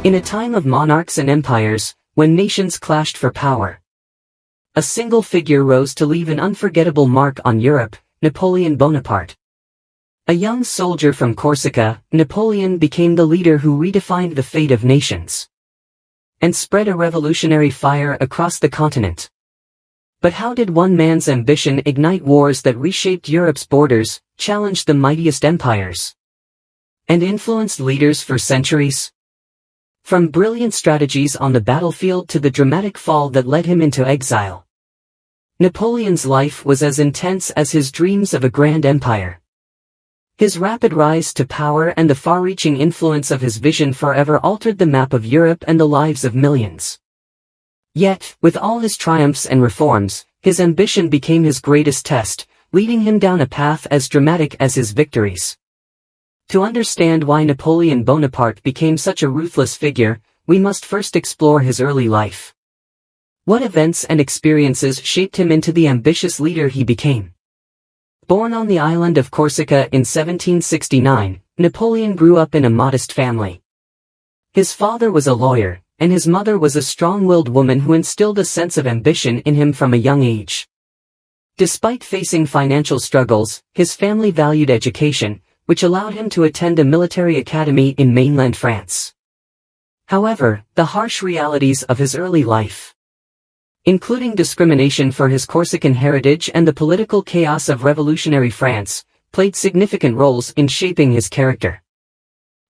In a time of monarchs and empires, when nations clashed for power, a single figure rose to leave an unforgettable mark on Europe: Napoleon Bonaparte. A young soldier from Corsica, Napoleon became the leader who redefined the fate of nations and spread a revolutionary fire across the continent. But how did one man's ambition ignite wars that reshaped Europe's borders, challenged the mightiest empires, and influenced leaders for centuries? From brilliant strategies on the battlefield to the dramatic fall that led him into exile, Napoleon's life was as intense as his dreams of a grand empire. His rapid rise to power and the far-reaching influence of his vision forever altered the map of Europe and the lives of millions. Yet, with all his triumphs and reforms, his ambition became his greatest test, leading him down a path as dramatic as his victories. To understand why Napoleon Bonaparte became such a ruthless figure, we must first explore his early life. What events and experiences shaped him into the ambitious leader he became? Born on the island of Corsica in 1769, Napoleon grew up in a modest family. His father was a lawyer, and his mother was a strong-willed woman who instilled a sense of ambition in him from a young age. Despite facing financial struggles, his family valued education, which allowed him to attend a military academy in mainland France. However, the harsh realities of his early life, including discrimination for his Corsican heritage and the political chaos of revolutionary France, played significant roles in shaping his character.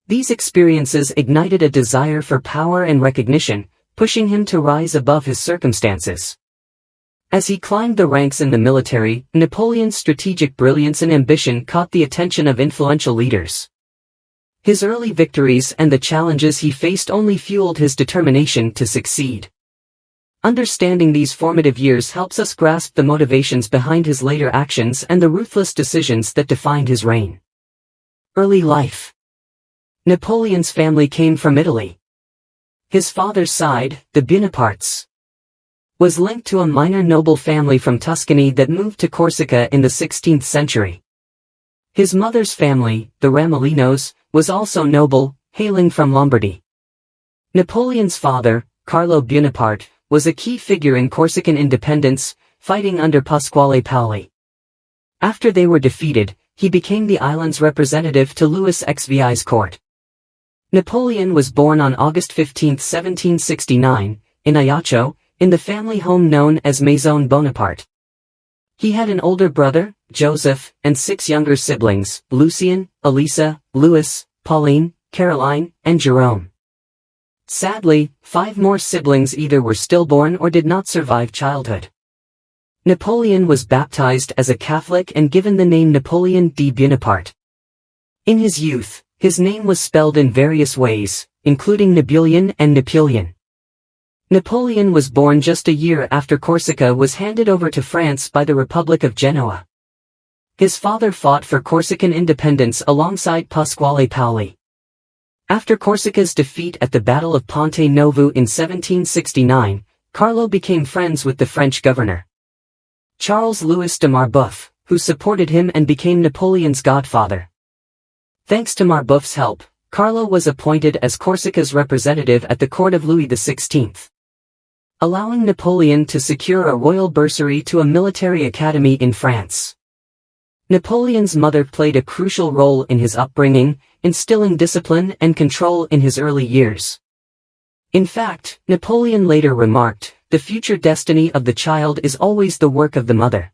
These experiences ignited a desire for power and recognition, pushing him to rise above his circumstances. As he climbed the ranks in the military, Napoleon's strategic brilliance and ambition caught the attention of influential leaders. His early victories and the challenges he faced only fueled his determination to succeed. Understanding these formative years helps us grasp the motivations behind his later actions and the ruthless decisions that defined his reign. Early life. Napoleon's family came from Italy. His father's side, the Bonapartes, was linked to a minor noble family from Tuscany that moved to Corsica in the 16th century. His mother's family, the Ramolinos, was also noble, hailing from Lombardy. Napoleon's father, Carlo Bonaparte, was a key figure in Corsican independence, fighting under Pasquale Paoli. After they were defeated, he became the island's representative to Louis XVI's court. Napoleon was born on August 15, 1769, in Ajaccio, in the family home known as Maison Bonaparte. He had an older brother, Joseph, and 6 younger siblings: Lucien, Elisa, Louis, Pauline, Caroline, and Jerome. Sadly, 5 more siblings either were stillborn or did not survive childhood. Napoleon was baptized as a Catholic and given the name Napoleon de Bonaparte. In his youth, his name was spelled in various ways, including Napoleon and Napoleon. Napoleon was born just a year after Corsica was handed over to France by the Republic of Genoa. His father fought for Corsican independence alongside Pasquale Paoli. After Corsica's defeat at the Battle of Ponte Novo in 1769, Carlo became friends with the French governor, Charles Louis de Marboeuf, who supported him and became Napoleon's godfather. Thanks to Marboeuf's help, Carlo was appointed as Corsica's representative at the court of Louis XVI, allowing Napoleon to secure a royal bursary to a military academy in France. Napoleon's mother played a crucial role in his upbringing, instilling discipline and control in his early years. In fact, Napoleon later remarked, "The future destiny of the child is always the work of the mother."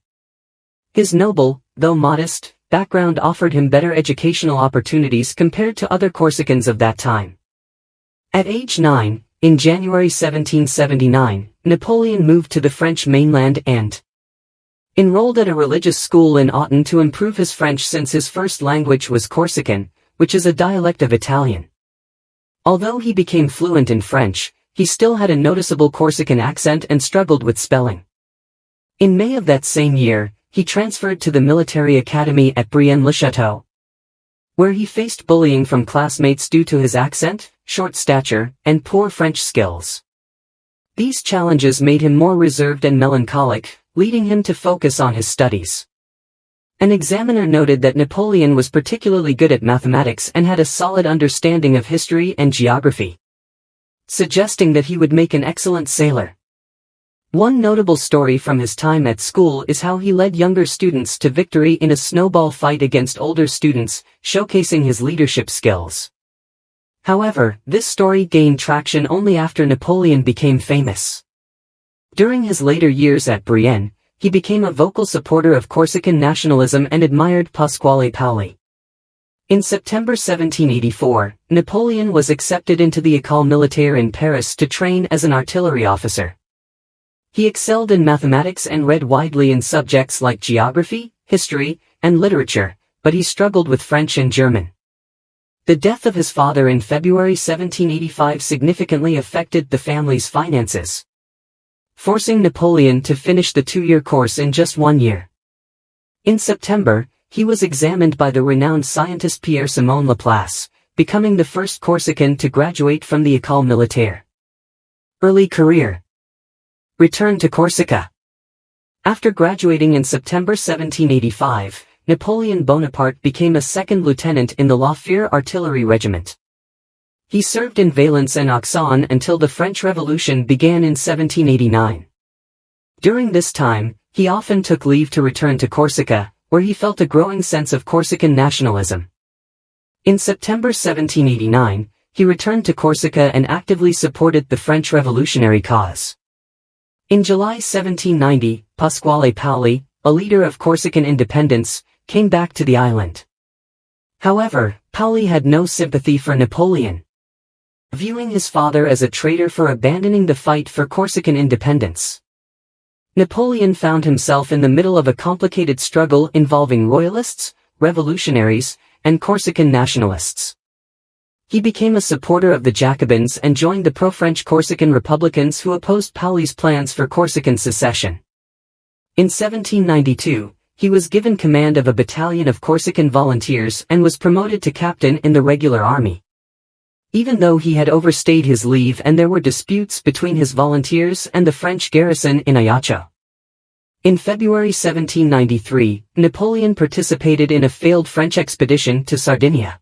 His noble, though modest, background offered him better educational opportunities compared to other Corsicans of that time. At age 9, in January 1779, Napoleon moved to the French mainland and enrolled at a religious school in Autun to improve his French, since his first language was Corsican, which is a dialect of Italian. Although he became fluent in French, he still had a noticeable Corsican accent and struggled with spelling. In May of that same year, he transferred to the military academy at Brienne-le-Château, where he faced bullying from classmates due to his accent, short stature, and poor French skills. These challenges made him more reserved and melancholic, leading him to focus on his studies. An examiner noted that Napoleon was particularly good at mathematics and had a solid understanding of history and geography. suggesting that he would make an excellent sailor. One notable story from his time at school is how he led younger students to victory in a snowball fight against older students, showcasing his leadership skills. However, this story gained traction only after Napoleon became famous. During his later years at Brienne, he became a vocal supporter of Corsican nationalism and admired Pasquale Paoli. In September 1784, Napoleon was accepted into the École Militaire in Paris to train as an artillery officer. He excelled in mathematics and read widely in subjects like geography, history, and literature, but he struggled with French and German. The death of his father in February 1785 significantly affected the family's finances, forcing Napoleon to finish the 2-year course in just 1 year. In September, he was examined by the renowned scientist Pierre-Simon Laplace, becoming the first Corsican to graduate from the École Militaire. Early career. Return to Corsica. After graduating in September 1785, Napoleon Bonaparte became a second lieutenant in the La Fère artillery regiment. He served in Valence and Auxonne until the French Revolution began in 1789. During this time, he often took leave to return to Corsica, where he felt a growing sense of Corsican nationalism. In September 1789, he returned to Corsica and actively supported the French revolutionary cause. In July 1790, Pasquale Paoli, a leader of Corsican independence, came back to the island. However, Paoli had no sympathy for Napoleon, viewing his father as a traitor for abandoning the fight for Corsican independence. Napoleon found himself in the middle of a complicated struggle involving royalists, revolutionaries, and Corsican nationalists. He became a supporter of the Jacobins and joined the pro-French Corsican Republicans who opposed Paoli's plans for Corsican secession. In 1792, he was given command of a battalion of Corsican volunteers and was promoted to captain in the regular army. Even though he had overstayed his leave and there were disputes between his volunteers and the French garrison in Ajaccio. In February 1793, Napoleon participated in a failed French expedition to Sardinia.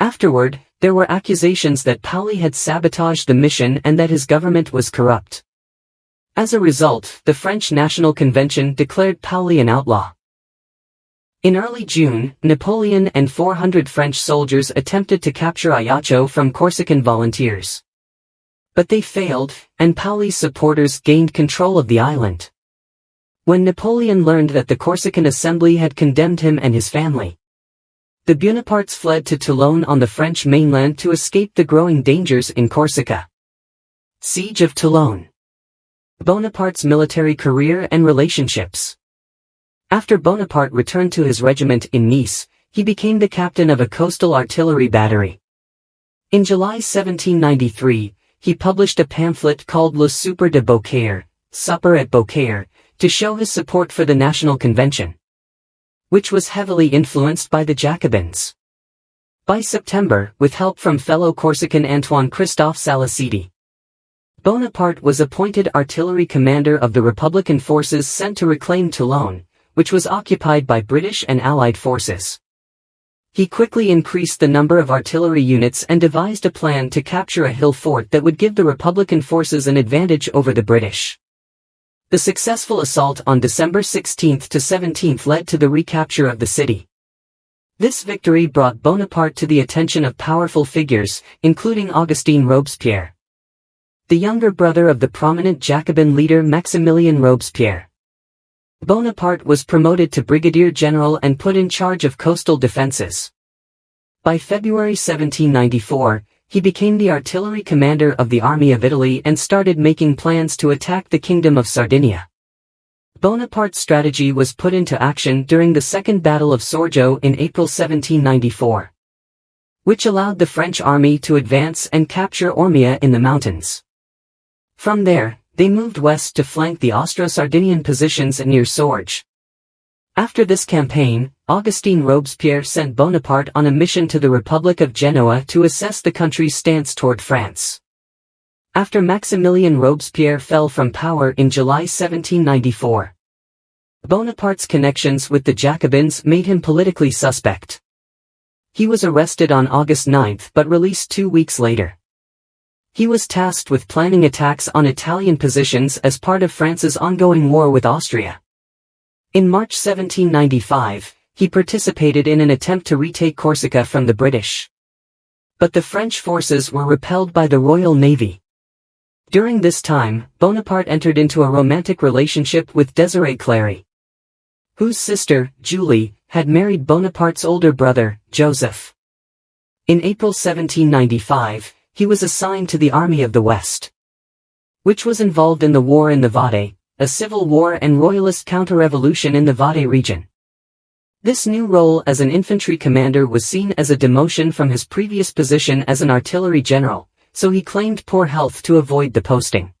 Afterward, there were accusations that Paoli had sabotaged the mission and that his government was corrupt. As a result, the French National Convention declared Paoli an outlaw. In early June, Napoleon and 400 French soldiers attempted to capture Ajaccio from Corsican volunteers. But they failed, and Paoli's supporters gained control of the island. When Napoleon learned that the Corsican Assembly had condemned him and his family, the Bonapartes fled to Toulon on the French mainland to escape the growing dangers in Corsica. Siege of Toulon. Bonaparte's military career and relationships. After Bonaparte returned to his regiment in Nice, he became the captain of a coastal artillery battery. In July 1793, he published a pamphlet called Le Souper de Beaucaire, Supper at Beaucaire, to show his support for the National Convention, which was heavily influenced by the Jacobins. By September, with help from fellow Corsican Antoine Christophe Saliceti, Bonaparte was appointed artillery commander of the Republican forces sent to reclaim Toulon, which was occupied by British and Allied forces. He quickly increased the number of artillery units and devised a plan to capture a hill fort that would give the Republican forces an advantage over the British. The successful assault on December 16 to 17 led to the recapture of the city. This victory brought Bonaparte to the attention of powerful figures, including Augustin Robespierre, the younger brother of the prominent Jacobin leader Maximilien Robespierre. Bonaparte was promoted to brigadier general and put in charge of coastal defenses. By February 1794, he became the artillery commander of the Army of Italy and started making plans to attack the Kingdom of Sardinia. Bonaparte's strategy was put into action during the Second Battle of Sorgo in April 1794, which allowed the French army to advance and capture Ormia in the mountains. From there, they moved west to flank the Austro-Sardinian positions near Sorge. After this campaign, Augustin Robespierre sent Bonaparte on a mission to the Republic of Genoa to assess the country's stance toward France. After Maximilien Robespierre fell from power in July 1794, Bonaparte's connections with the Jacobins made him politically suspect. He was arrested on August 9 but released 2 weeks later. He was tasked with planning attacks on Italian positions as part of France's ongoing war with Austria. In March 1795, he participated in an attempt to retake Corsica from the British. But the French forces were repelled by the Royal Navy. During this time, Bonaparte entered into a romantic relationship with Désirée Clary, whose sister, Julie, had married Bonaparte's older brother, Joseph. In April 1795, he was assigned to the Army of the West, which was involved in the war in the Vade, a civil war and royalist counter-revolution in the Vade region. This new role as an infantry commander was seen as a demotion from his previous position as an artillery general, so he claimed poor health to avoid the posting.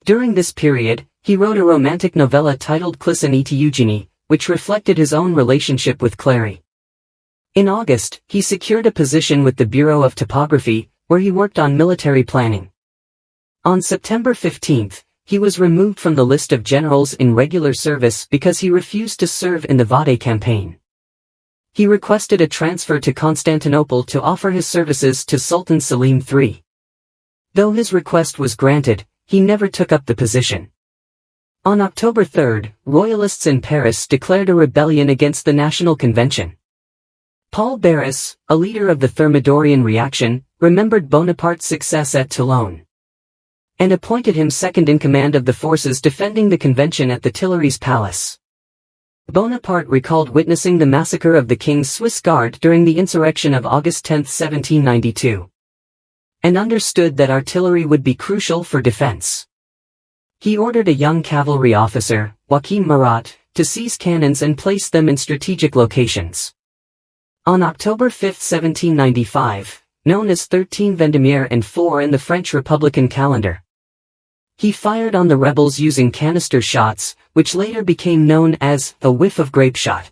During this period, he wrote a romantic novella titled Clisson-et Eugenie, which reflected his own relationship with Clary. In August, he secured a position with the Bureau of Topography, where he worked on military planning. On September 15, he was removed from the list of generals in regular service because he refused to serve in the Vade campaign. He requested a transfer to Constantinople to offer his services to Sultan Selim III. Though his request was granted, he never took up the position. On October 3, royalists in Paris declared a rebellion against the National Convention. Paul Barras, a leader of the Thermidorian reaction, remembered Bonaparte's success at Toulon and appointed him second in command of the forces defending the convention at the Tuileries Palace. Bonaparte recalled witnessing the massacre of the king's Swiss Guard during the insurrection of August 10, 1792, and understood that artillery would be crucial for defense. He ordered a young cavalry officer, Joachim Murat, to seize cannons and place them in strategic locations. On October 5, 1795, known as 13 Vendémiaire and 4 in the French Republican calendar, he fired on the rebels using canister shots, which later became known as a whiff of grape shot.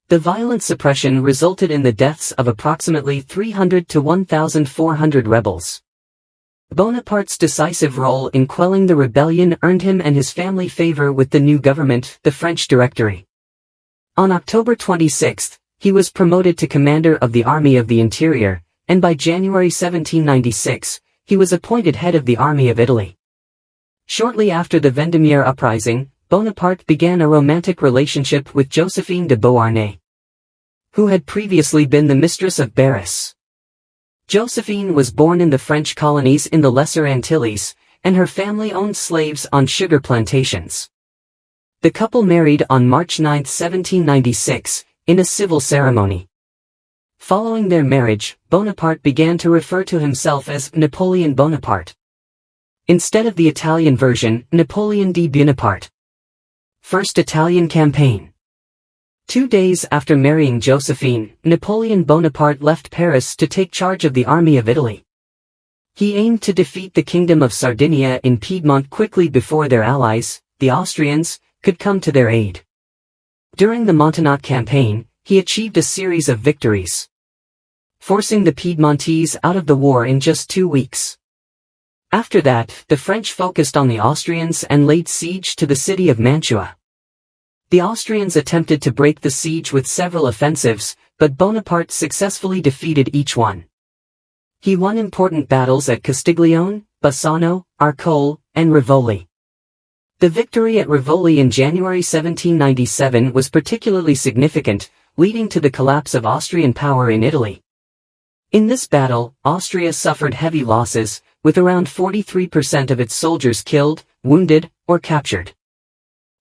The violent suppression resulted in the deaths of approximately 300 to 1,400 rebels. Bonaparte's decisive role in quelling the rebellion earned him and his family favor with the new government, the French Directory. On October 26, he was promoted to commander of the Army of the Interior, and by January 1796, he was appointed head of the Army of Italy. Shortly after the Vendémiaire uprising, Bonaparte began a romantic relationship with Josephine de Beauharnais, who had previously been the mistress of Barras. Josephine was born in the French colonies in the Lesser Antilles, and her family owned slaves on sugar plantations. The couple married on March 9, 1796, in a civil ceremony. Following their marriage, Bonaparte began to refer to himself as Napoleon Bonaparte, instead of the Italian version, Napoleon di Bonaparte. First Italian campaign. 2 days after marrying Josephine, Napoleon Bonaparte left Paris to take charge of the Army of Italy. He aimed to defeat the Kingdom of Sardinia in Piedmont quickly before their allies, the Austrians, could come to their aid. During the Montenotte campaign, he achieved a series of victories, forcing the Piedmontese out of the war in just 2 weeks. After that, the French focused on the Austrians and laid siege to the city of Mantua. The Austrians attempted to break the siege with several offensives, but Bonaparte successfully defeated each one. He won important battles at Castiglione, Bassano, Arcole, and Rivoli. The victory at Rivoli in January 1797 was particularly significant, leading to the collapse of Austrian power in Italy. In this battle, Austria suffered heavy losses, with around 43% of its soldiers killed, wounded, or captured.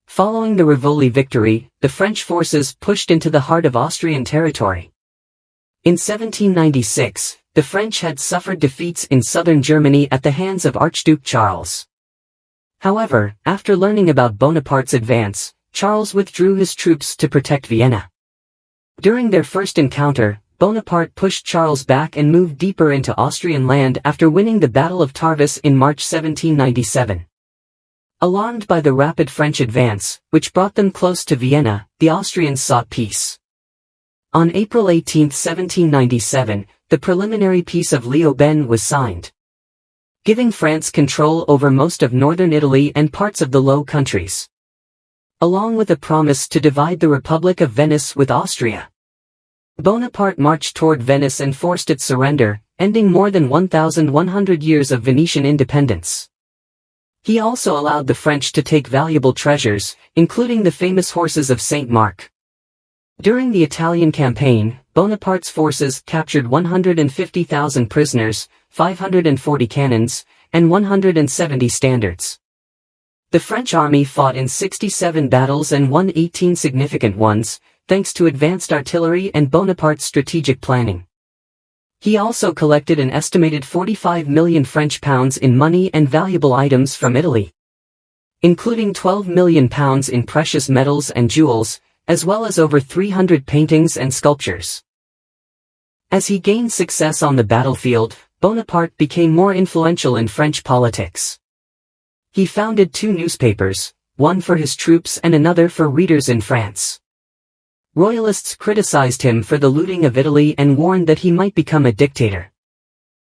Following the Rivoli victory, the French forces pushed into the heart of Austrian territory. In 1796, the French had suffered defeats in southern Germany at the hands of Archduke Charles. However, after learning about Bonaparte's advance, Charles withdrew his troops to protect Vienna. During their first encounter, Bonaparte pushed Charles back and moved deeper into Austrian land after winning the Battle of Tarvis in March 1797. Alarmed by the rapid French advance, which brought them close to Vienna, the Austrians sought peace. On April 18, 1797, the preliminary Peace of Leoben was signed, giving France control over most of northern Italy and parts of the Low Countries, along with a promise to divide the Republic of Venice with Austria. Bonaparte marched toward Venice and forced its surrender, ending more than 1,100 years of Venetian independence. He also allowed the French to take valuable treasures, including the famous horses of Saint Mark. During the Italian campaign, Bonaparte's forces captured 150,000 prisoners, 540 cannons, and 170 standards. The French army fought in 67 battles and won 18 significant ones, thanks to advanced artillery and Bonaparte's strategic planning. He also collected an estimated 45 million French pounds in money and valuable items from Italy, including 12 million pounds in precious metals and jewels, as well as over 300 paintings and sculptures. As he gained success on the battlefield, Bonaparte became more influential in French politics. He founded two newspapers, one for his troops and another for readers in France. Royalists criticized him for the looting of Italy and warned that he might become a dictator.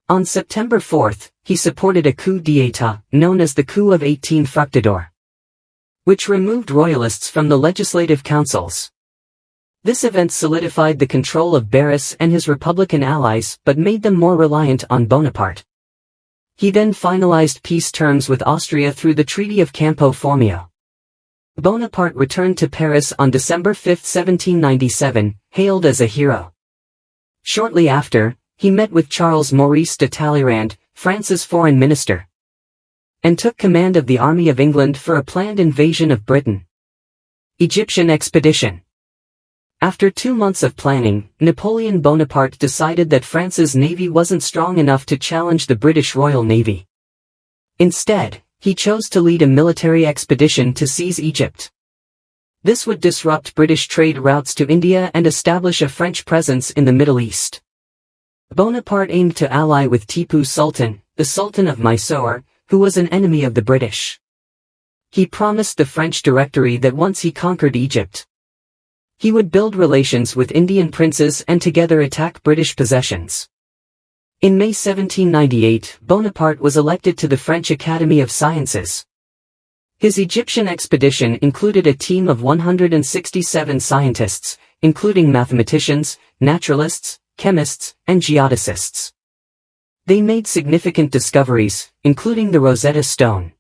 On September 4, he supported a coup d'état, known as the Coup of 18 Fructidor, which removed royalists from the legislative councils. This event solidified the control of Barras and his Republican allies but made them more reliant on Bonaparte. He then finalized peace terms with Austria through the Treaty of Campo Formio. Bonaparte returned to Paris on December 5, 1797, hailed as a hero. Shortly after, he met with Charles Maurice de Talleyrand, France's foreign minister, and took command of the Army of England for a planned invasion of Britain. Egyptian expedition. After 2 months of planning, Napoleon Bonaparte decided that France's navy wasn't strong enough to challenge the British Royal Navy. Instead, he chose to lead a military expedition to seize Egypt. This would disrupt British trade routes to India and establish a French presence in the Middle East. Bonaparte aimed to ally with Tipu Sultan, the Sultan of Mysore, who was an enemy of the British. He promised the French Directory that once he conquered Egypt, he would build relations with Indian princes and together attack British possessions. In May 1798, Bonaparte was elected to the French Academy of Sciences. His Egyptian expedition included a team of 167 scientists, including mathematicians, naturalists, chemists, and geodesists. They made significant discoveries, including the Rosetta Stone,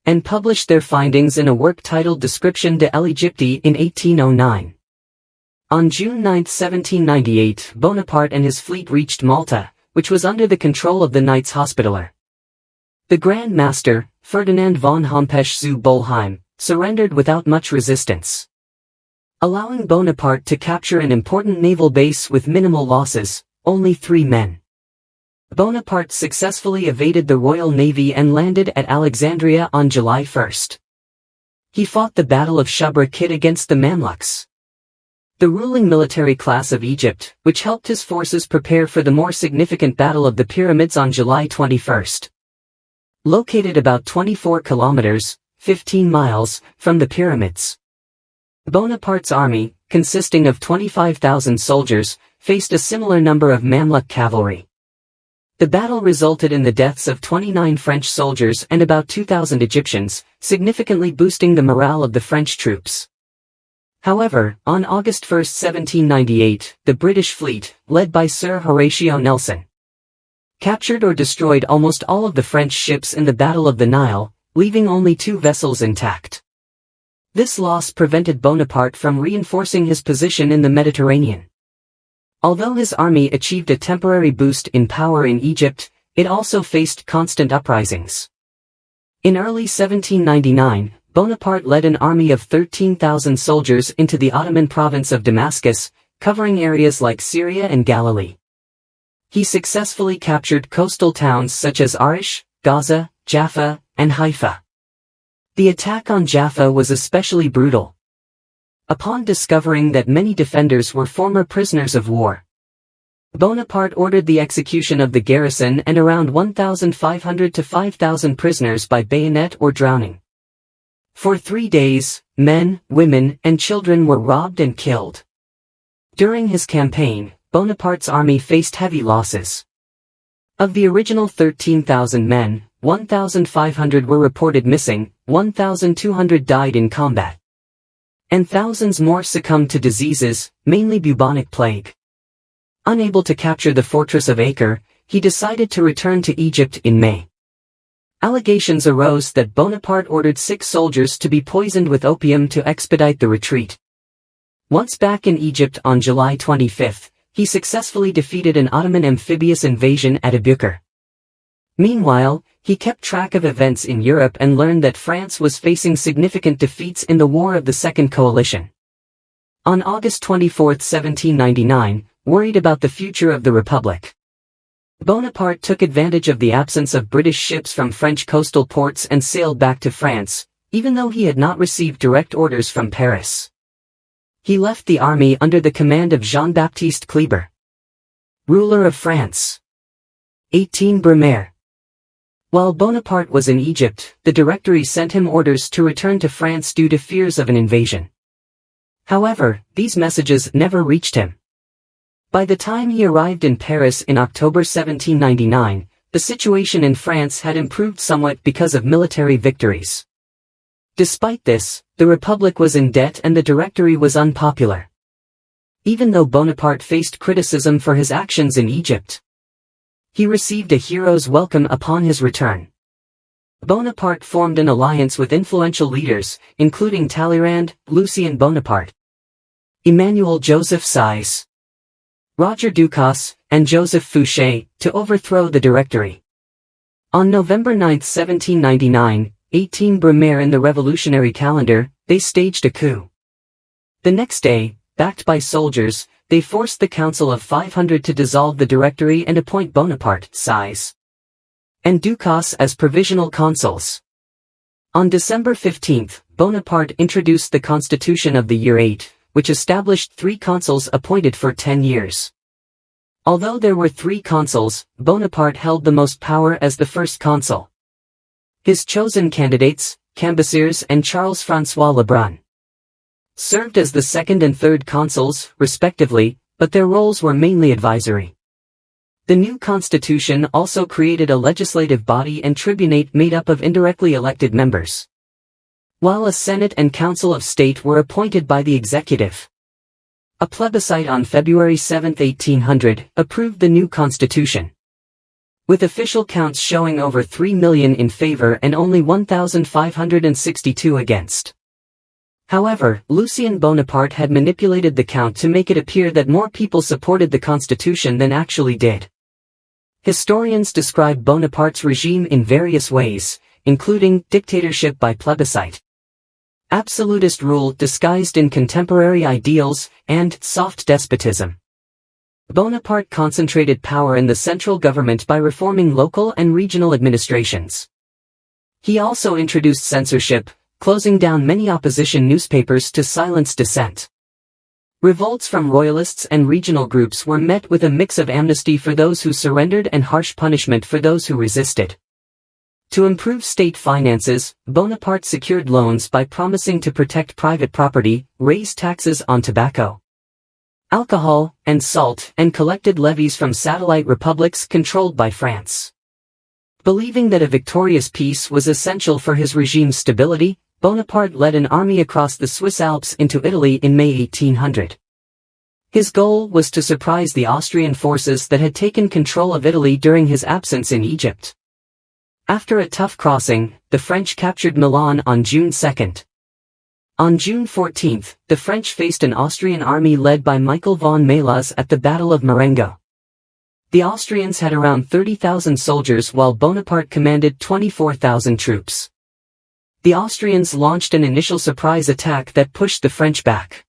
and published their findings in a work titled Description de l'Égypte in 1809. On June 9, 1798, Bonaparte and his fleet reached Malta, which was under the control of the Knights Hospitaller. The Grand Master, Ferdinand von Hompesch zu Bolheim, surrendered without much resistance, allowing Bonaparte to capture an important naval base with minimal losses, only 3 men. Bonaparte successfully evaded the Royal Navy and landed at Alexandria on July 1. He fought the Battle of Shubra Khit against the Mamluks, the ruling military class of Egypt, which helped his forces prepare for the more significant Battle of the Pyramids on July 21. Located about 24 kilometers, 15 miles, from the pyramids, Bonaparte's army, consisting of 25,000 soldiers, faced a similar number of Mamluk cavalry. The battle resulted in the deaths of 29 French soldiers and about 2,000 Egyptians, significantly boosting the morale of the French troops. However, on August 1, 1798, the British fleet, led by Sir Horatio Nelson, captured or destroyed almost all of the French ships in the Battle of the Nile, leaving only 2 vessels intact. This loss prevented Bonaparte from reinforcing his position in the Mediterranean. Although his army achieved a temporary boost in power in Egypt, it also faced constant uprisings. In early 1799, Bonaparte led an army of 13,000 soldiers into the Ottoman province of Damascus, covering areas like Syria and Galilee. He successfully captured coastal towns such as Arish, Gaza, Jaffa, and Haifa. The attack on Jaffa was especially brutal. Upon discovering that many defenders were former prisoners of war, Bonaparte ordered the execution of the garrison and around 1,500 to 5,000 prisoners by bayonet or drowning. For 3 days, men, women, and children were robbed and killed. During his campaign, Bonaparte's army faced heavy losses. Of the original 13,000 men, 1,500 were reported missing, 1,200 died in combat, and thousands more succumbed to diseases, mainly bubonic plague. Unable to capture the fortress of Acre, he decided to return to Egypt in May. Allegations arose that Bonaparte ordered 6 soldiers to be poisoned with opium to expedite the retreat. Once back in Egypt on July 25, he successfully defeated an Ottoman amphibious invasion at Abukir. Meanwhile, he kept track of events in Europe and learned that France was facing significant defeats in the War of the Second Coalition. On August 24, 1799, worried about the future of the Republic, Bonaparte took advantage of the absence of British ships from French coastal ports and sailed back to France, even though he had not received direct orders from Paris. He left the army under the command of Jean-Baptiste Kleber, ruler of France. 18 Brumaire. While Bonaparte was in Egypt, the Directory sent him orders to return to France due to fears of an invasion. However, these messages never reached him. By the time he arrived in Paris in October 1799, the situation in France had improved somewhat because of military victories. Despite this, the Republic was in debt and the Directory was unpopular. Even though Bonaparte faced criticism for his actions in Egypt, he received a hero's welcome upon his return. Bonaparte formed an alliance with influential leaders, including Talleyrand, Lucien Bonaparte, Emmanuel Joseph Sise, Roger Ducasse, and Joseph Fouché, to overthrow the Directory. On November 9, 1799, 18 Brumaire in the revolutionary calendar, they staged a coup. The next day, backed by soldiers, they forced the Council of 500 to dissolve the Directory and appoint Bonaparte, Sise, and Ducasse as provisional consuls. On December 15, Bonaparte introduced the Constitution of the Year 8, which established 3 consuls appointed for 10 years. Although there were 3 consuls, Bonaparte held the most power as the first consul. His chosen candidates, Cambyses and Charles-François Lebrun, served as the second and third consuls, respectively, but their roles were mainly advisory. The new constitution also created a legislative body and tribunate made up of indirectly elected members, while a Senate and Council of State were appointed by the executive. A plebiscite on February 7, 1800, approved the new constitution, with official counts showing over 3 million in favor and only 1,562 against. However, Lucien Bonaparte had manipulated the count to make it appear that more people supported the constitution than actually did. Historians describe Bonaparte's regime in various ways, including dictatorship by plebiscite, absolutist rule disguised in contemporary ideals, and soft despotism. Bonaparte concentrated power in the central government by reforming local and regional administrations. He also introduced censorship, closing down many opposition newspapers to silence dissent. Revolts from royalists and regional groups were met with a mix of amnesty for those who surrendered and harsh punishment for those who resisted. To improve state finances, Bonaparte secured loans by promising to protect private property, raise taxes on tobacco, alcohol, and salt, and collected levies from satellite republics controlled by France. Believing that a victorious peace was essential for his regime's stability, Bonaparte led an army across the Swiss Alps into Italy in May 1800. His goal was to surprise the Austrian forces that had taken control of Italy during his absence in Egypt. After a tough crossing, the French captured Milan on June 2. On June 14, the French faced an Austrian army led by Michael von Melas at the Battle of Marengo. The Austrians had around 30,000 soldiers while Bonaparte commanded 24,000 troops. The Austrians launched an initial surprise attack that pushed the French back.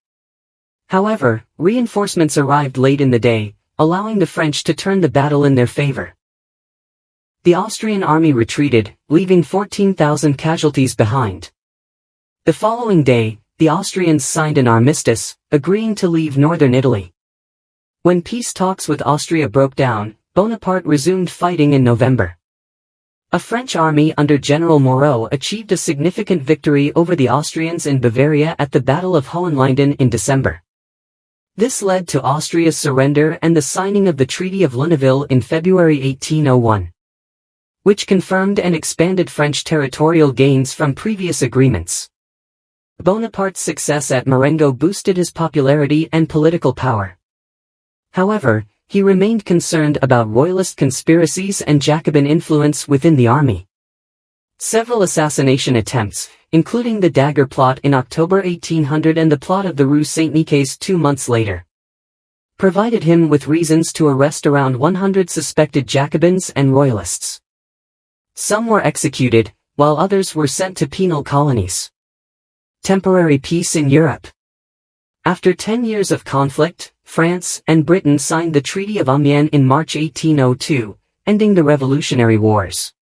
However, reinforcements arrived late in the day, allowing the French to turn the battle in their favor. The Austrian army retreated, leaving 14,000 casualties behind. The following day, the Austrians signed an armistice, agreeing to leave northern Italy. When peace talks with Austria broke down, Bonaparte resumed fighting in November. A French army under General Moreau achieved a significant victory over the Austrians in Bavaria at the Battle of Hohenlinden in December. This led to Austria's surrender and the signing of the Treaty of Lunéville in February 1801. Which confirmed and expanded French territorial gains from previous agreements. Bonaparte's success at Marengo boosted his popularity and political power. However, he remained concerned about royalist conspiracies and Jacobin influence within the army. Several assassination attempts, including the Dagger plot in October 1800 and the plot of the Rue Saint-Nicaise 2 months later, provided him with reasons to arrest around 100 suspected Jacobins and royalists. Some were executed, while others were sent to penal colonies. Temporary peace in Europe. After 10 years of conflict, France and Britain signed the Treaty of Amiens in March 1802, ending the Revolutionary Wars.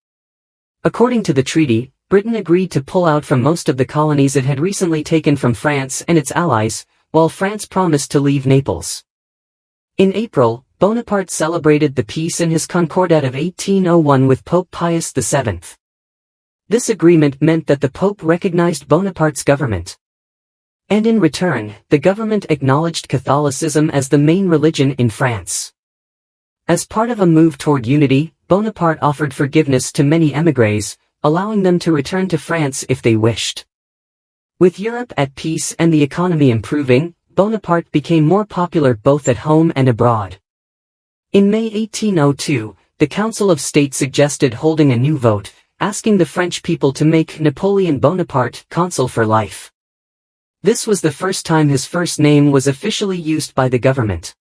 According to the treaty, Britain agreed to pull out from most of the colonies it had recently taken from France and its allies, while France promised to leave Naples. In April, Bonaparte celebrated the peace in his Concordat of 1801 with Pope Pius VII. This agreement meant that the Pope recognized Bonaparte's government. And in return, the government acknowledged Catholicism as the main religion in France. As part of a move toward unity, Bonaparte offered forgiveness to many émigrés, allowing them to return to France if they wished. With Europe at peace and the economy improving, Bonaparte became more popular both at home and abroad. In May 1802, the Council of State suggested holding a new vote, asking the French people to make Napoleon Bonaparte consul for life. This was the first time his first name was officially used by the government.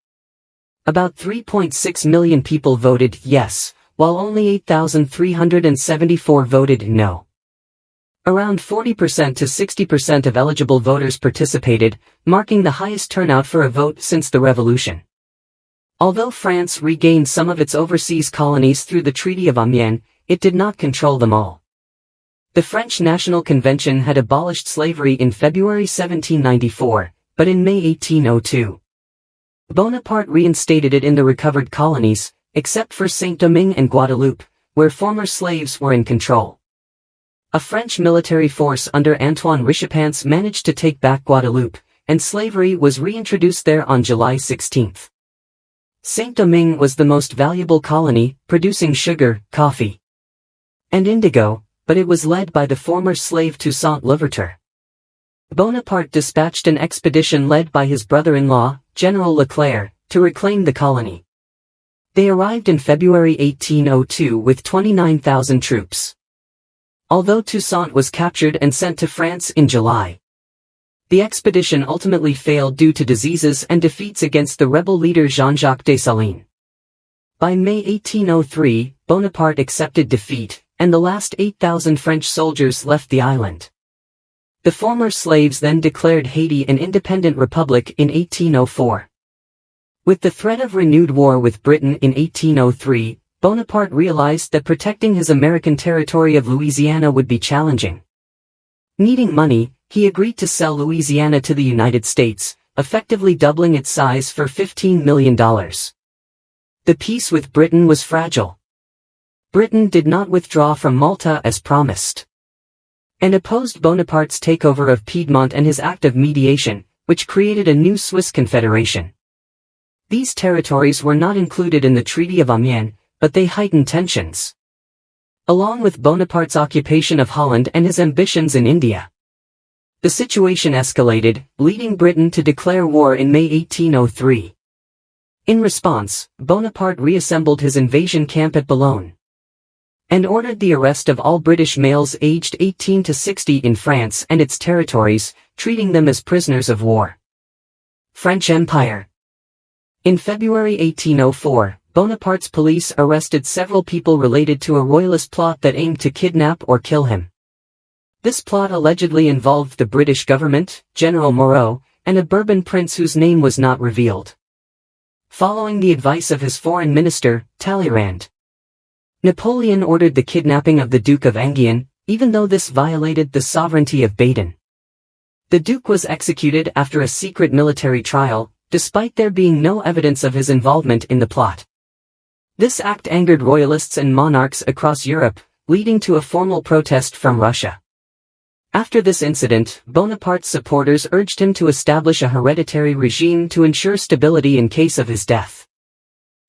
About 3.6 million people voted yes, while only 8,374 voted no. Around 40% to 60% of eligible voters participated, marking the highest turnout for a vote since the Revolution. Although France regained some of its overseas colonies through the Treaty of Amiens, it did not control them all. The French National Convention had abolished slavery in February 1794, but in May 1802, Bonaparte reinstated it in the recovered colonies, except for Saint-Domingue and Guadeloupe, where former slaves were in control. A French military force under Antoine Richepanse managed to take back Guadeloupe, and slavery was reintroduced there on July 16. Saint-Domingue was the most valuable colony, producing sugar, coffee, and indigo, but it was led by the former slave Toussaint Louverture. Bonaparte dispatched an expedition led by his brother-in-law, General Leclerc, to reclaim the colony. They arrived in February 1802 with 29,000 troops. Although Toussaint was captured and sent to France in July, the expedition ultimately failed due to diseases and defeats against the rebel leader Jean-Jacques Dessalines. By May 1803, Bonaparte accepted defeat, and the last 8,000 French soldiers left the island. The former slaves then declared Haiti an independent republic in 1804. With the threat of renewed war with Britain in 1803, Bonaparte realized that protecting his American territory of Louisiana would be challenging. Needing money, he agreed to sell Louisiana to the United States, effectively doubling its size for $15 million. The peace with Britain was fragile. Britain did not withdraw from Malta as promised, and opposed Bonaparte's takeover of Piedmont and his act of mediation, which created a new Swiss confederation. These territories were not included in the Treaty of Amiens, but they heightened tensions, along with Bonaparte's occupation of Holland and his ambitions in India. The situation escalated, leading Britain to declare war in May 1803. In response, Bonaparte reassembled his invasion camp at Boulogne and ordered the arrest of all British males aged 18 to 60 in France and its territories, treating them as prisoners of war. French Empire. In February 1804, Bonaparte's police arrested several people related to a royalist plot that aimed to kidnap or kill him. This plot allegedly involved the British government, General Moreau, and a Bourbon prince whose name was not revealed. Following the advice of his foreign minister, Talleyrand, Napoleon ordered the kidnapping of the Duke of Enghien, even though this violated the sovereignty of Baden. The Duke was executed after a secret military trial, despite there being no evidence of his involvement in the plot. This act angered royalists and monarchs across Europe, leading to a formal protest from Russia. After this incident, Bonaparte's supporters urged him to establish a hereditary regime to ensure stability in case of his death.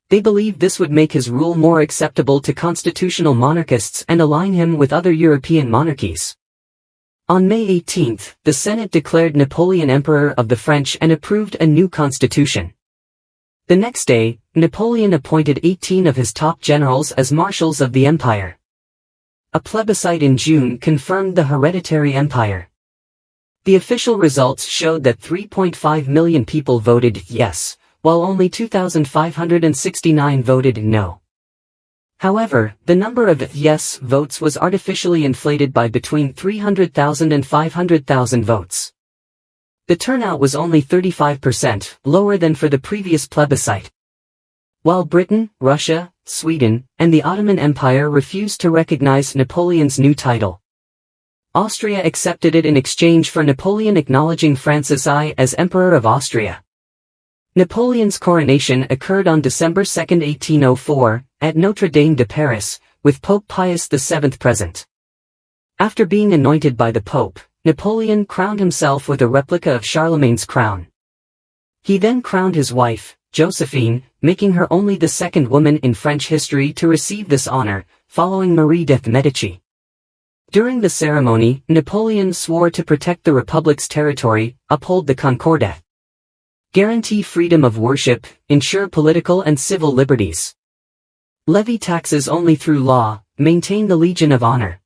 They believed this would make his rule more acceptable to constitutional monarchists and align him with other European monarchies. On May 18, the Senate declared Napoleon Emperor of the French and approved a new constitution. The next day, Napoleon appointed 18 of his top generals as marshals of the empire. A plebiscite in June confirmed the hereditary empire. The official results showed that 3.5 million people voted yes, while only 2,569 voted no. However, the number of yes votes was artificially inflated by between 300,000 and 500,000 votes. The turnout was only 35%, lower than for the previous plebiscite. While Britain, Russia, Sweden, and the Ottoman Empire refused to recognize Napoleon's new title, Austria accepted it in exchange for Napoleon acknowledging Francis I as Emperor of Austria. Napoleon's coronation occurred on December 2, 1804, at Notre Dame de Paris, with Pope Pius VII present. After being anointed by the Pope, Napoleon crowned himself with a replica of Charlemagne's crown. He then crowned his wife, Josephine, making her only the second woman in French history to receive this honor, following Marie de Medici. During the ceremony, Napoleon swore to protect the Republic's territory, uphold the Concordat, guarantee freedom of worship, ensure political and civil liberties, levy taxes only through law, maintain the Legion of Honor,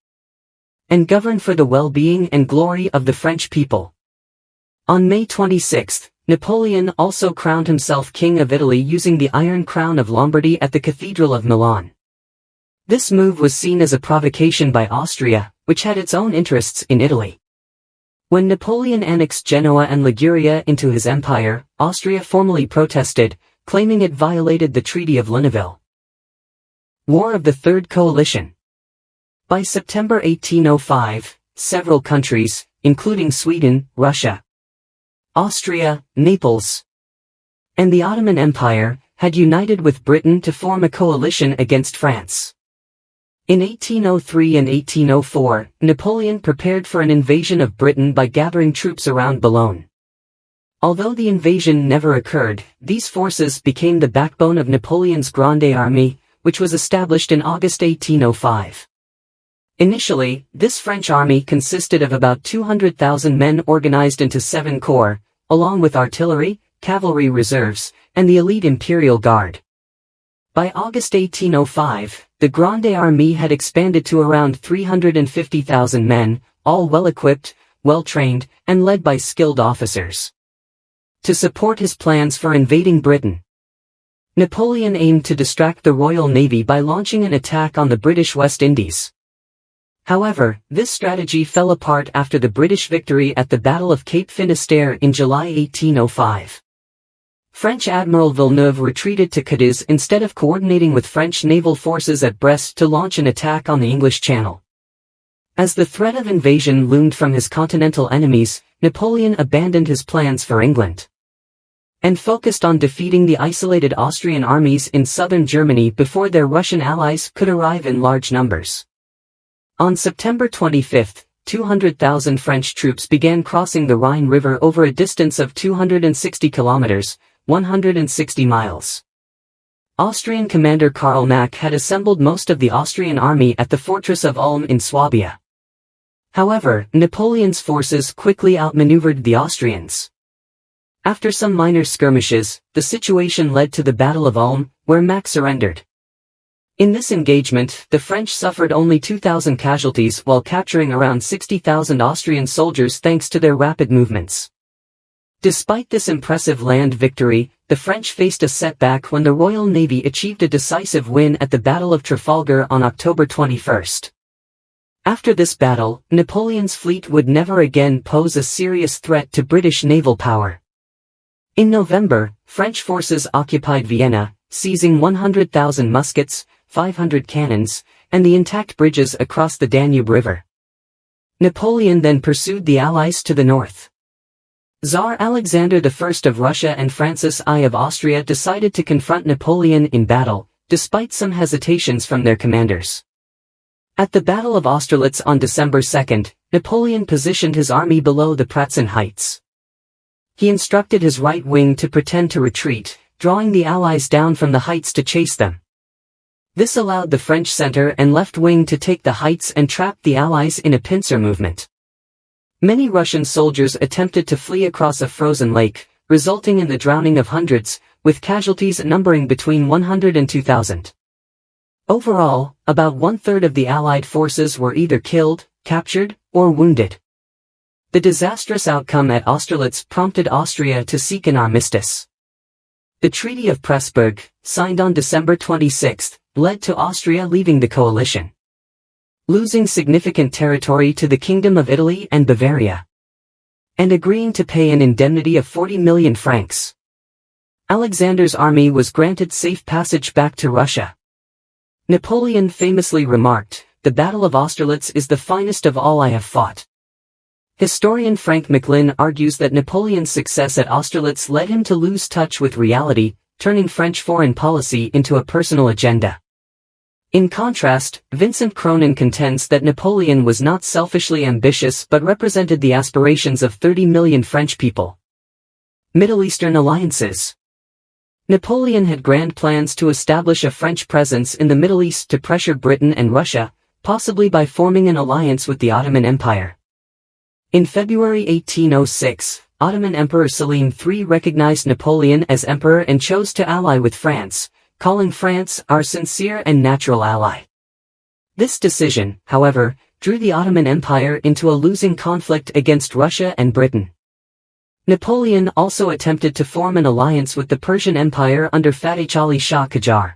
and govern for the well-being and glory of the French people. On May 26, Napoleon also crowned himself King of Italy using the Iron Crown of Lombardy at the Cathedral of Milan. This move was seen as a provocation by Austria, which had its own interests in Italy. When Napoleon annexed Genoa and Liguria into his empire, Austria formally protested, claiming it violated the Treaty of Lunéville. War of the Third Coalition. By September 1805, several countries, including Sweden, Russia, Austria, Naples, and the Ottoman Empire, had united with Britain to form a coalition against France. In 1803 and 1804, Napoleon prepared for an invasion of Britain by gathering troops around Boulogne. Although the invasion never occurred, these forces became the backbone of Napoleon's Grande Armée, which was established in August 1805. Initially, this French army consisted of about 200,000 men organized into 7 corps, along with artillery, cavalry reserves, and the elite Imperial Guard. By August 1805, the Grande Armée had expanded to around 350,000 men, all well-equipped, well-trained, and led by skilled officers. To support his plans for invading Britain, Napoleon aimed to distract the Royal Navy by launching an attack on the British West Indies. However, this strategy fell apart after the British victory at the Battle of Cape Finisterre in July 1805. French Admiral Villeneuve retreated to Cadiz instead of coordinating with French naval forces at Brest to launch an attack on the English Channel. As the threat of invasion loomed from his continental enemies, Napoleon abandoned his plans for England and focused on defeating the isolated Austrian armies in southern Germany before their Russian allies could arrive in large numbers. On September 25, 200,000 French troops began crossing the Rhine River over a distance of 260 kilometers, 160 miles. Austrian commander Karl Mack had assembled most of the Austrian army at the fortress of Ulm in Swabia. However, Napoleon's forces quickly outmaneuvered the Austrians. After some minor skirmishes, the situation led to the Battle of Ulm, where Mack surrendered. In this engagement, the French suffered only 2,000 casualties while capturing around 60,000 Austrian soldiers thanks to their rapid movements. Despite this impressive land victory, the French faced a setback when the Royal Navy achieved a decisive win at the Battle of Trafalgar on October 21. After this battle, Napoleon's fleet would never again pose a serious threat to British naval power. In November, French forces occupied Vienna, seizing 100,000 muskets, 500 cannons, and the intact bridges across the Danube River. Napoleon then pursued the Allies to the north. Tsar Alexander I of Russia and Francis I of Austria decided to confront Napoleon in battle, despite some hesitations from their commanders. At the Battle of Austerlitz on December 2, Napoleon positioned his army below the Pratzen Heights. He instructed his right wing to pretend to retreat, drawing the Allies down from the heights to chase them. This allowed the French center and left wing to take the heights and trap the Allies in a pincer movement. Many Russian soldiers attempted to flee across a frozen lake, resulting in the drowning of hundreds, with casualties numbering between 100 and 2,000. Overall, about one-third of the Allied forces were either killed, captured, or wounded. The disastrous outcome at Austerlitz prompted Austria to seek an armistice. The Treaty of Pressburg, signed on December 26, led to Austria leaving the coalition, losing significant territory to the Kingdom of Italy and Bavaria, and agreeing to pay an indemnity of 40 million francs. Alexander's army was granted safe passage back to Russia. Napoleon famously remarked, "The Battle of Austerlitz is the finest of all I have fought." Historian Frank McLean argues that Napoleon's success at Austerlitz led him to lose touch with reality, turning French foreign policy into a personal agenda. In contrast, Vincent Cronin contends that Napoleon was not selfishly ambitious but represented the aspirations of 30 million French people. Middle Eastern alliances. Napoleon had grand plans to establish a French presence in the Middle East to pressure Britain and Russia, possibly by forming an alliance with the Ottoman Empire. In February 1806, Ottoman Emperor Selim III recognized Napoleon as emperor and chose to ally with France, calling France "our sincere and natural ally." This decision, however, drew the Ottoman Empire into a losing conflict against Russia and Britain. Napoleon also attempted to form an alliance with the Persian Empire under Fatih Ali Shah Qajar.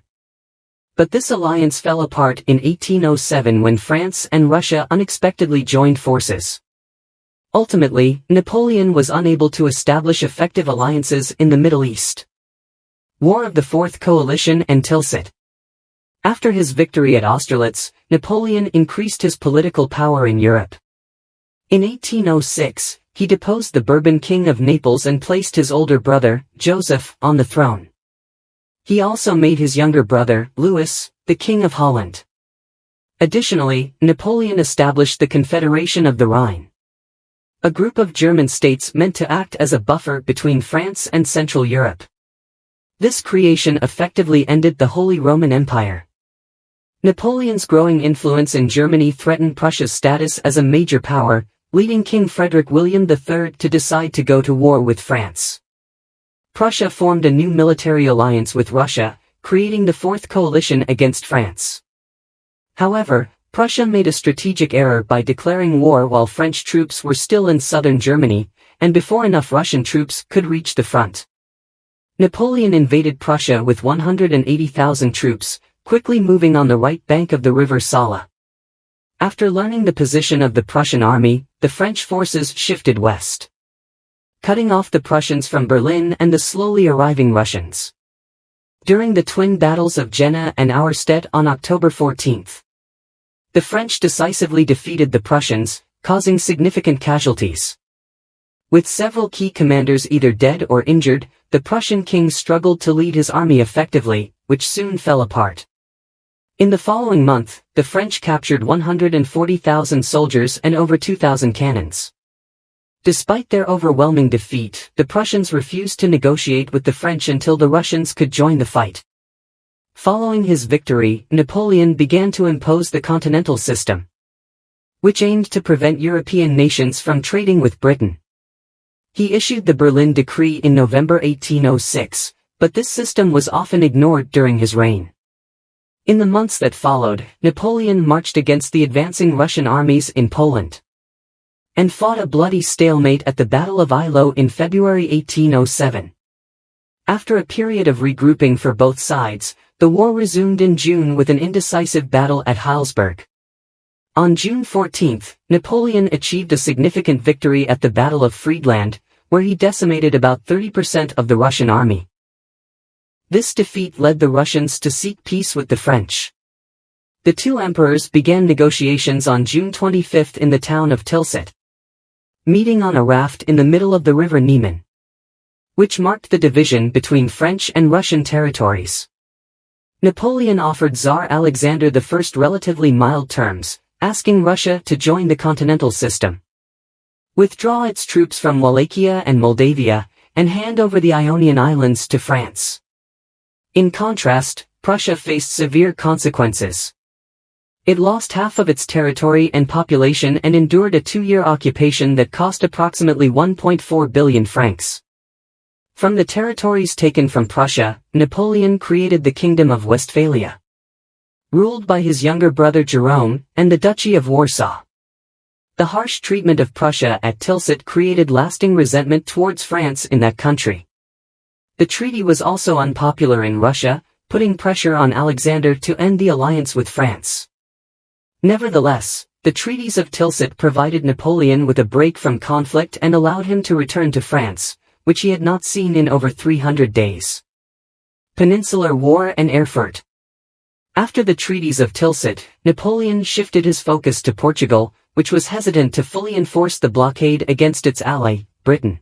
But this alliance fell apart in 1807 when France and Russia unexpectedly joined forces. Ultimately, Napoleon was unable to establish effective alliances in the Middle East. War of the Fourth Coalition and Tilsit. After his victory at Austerlitz, Napoleon increased his political power in Europe. In 1806, he deposed the Bourbon King of Naples and placed his older brother, Joseph, on the throne. He also made his younger brother, Louis, the King of Holland. Additionally, Napoleon established the Confederation of the Rhine, a group of German states meant to act as a buffer between France and Central Europe. This creation effectively ended the Holy Roman Empire. Napoleon's growing influence in Germany threatened Prussia's status as a major power, leading King Frederick William III to decide to go to war with France. Prussia formed a new military alliance with Russia, creating the Fourth Coalition against France. However, Prussia made a strategic error by declaring war while French troops were still in southern Germany, and before enough Russian troops could reach the front. Napoleon invaded Prussia with 180,000 troops, quickly moving on the right bank of the river Saale. After learning the position of the Prussian army, the French forces shifted west, cutting off the Prussians from Berlin and the slowly arriving Russians. During the twin battles of Jena and Auerstedt on October 14, the French decisively defeated the Prussians, causing significant casualties. With several key commanders either dead or injured, the Prussian king struggled to lead his army effectively, which soon fell apart. In the following month, the French captured 140,000 soldiers and over 2,000 cannons. Despite their overwhelming defeat, the Prussians refused to negotiate with the French until the Russians could join the fight. Following his victory, Napoleon began to impose the continental system, which aimed to prevent European nations from trading with Britain. He issued the Berlin Decree in November 1806, but this system was often ignored during his reign. In the months that followed, Napoleon marched against the advancing Russian armies in Poland, and fought a bloody stalemate at the Battle of Eylau in February 1807. After a period of regrouping for both sides, the war resumed in June with an indecisive battle at Heilsberg. On June 14, Napoleon achieved a significant victory at the Battle of Friedland, where he decimated about 30% of the Russian army. This defeat led the Russians to seek peace with the French. The two emperors began negotiations on June 25 in the town of Tilsit, meeting on a raft in the middle of the river Niemen, which marked the division between French and Russian territories. Napoleon offered Tsar Alexander I relatively mild terms, asking Russia to join the continental system, withdraw its troops from Wallachia and Moldavia, and hand over the Ionian Islands to France. In contrast, Prussia faced severe consequences. It lost half of its territory and population and endured a 2-year occupation that cost approximately 1.4 billion francs. From the territories taken from Prussia, Napoleon created the Kingdom of Westphalia, ruled by his younger brother Jerome, and the Duchy of Warsaw. The harsh treatment of Prussia at Tilsit created lasting resentment towards France in that country. The treaty was also unpopular in Russia, putting pressure on Alexander to end the alliance with France. Nevertheless, the treaties of Tilsit provided Napoleon with a break from conflict and allowed him to return to France, which he had not seen in over 300 days. Peninsular War and Erfurt. After the treaties of Tilsit, Napoleon shifted his focus to Portugal, which was hesitant to fully enforce the blockade against its ally, Britain.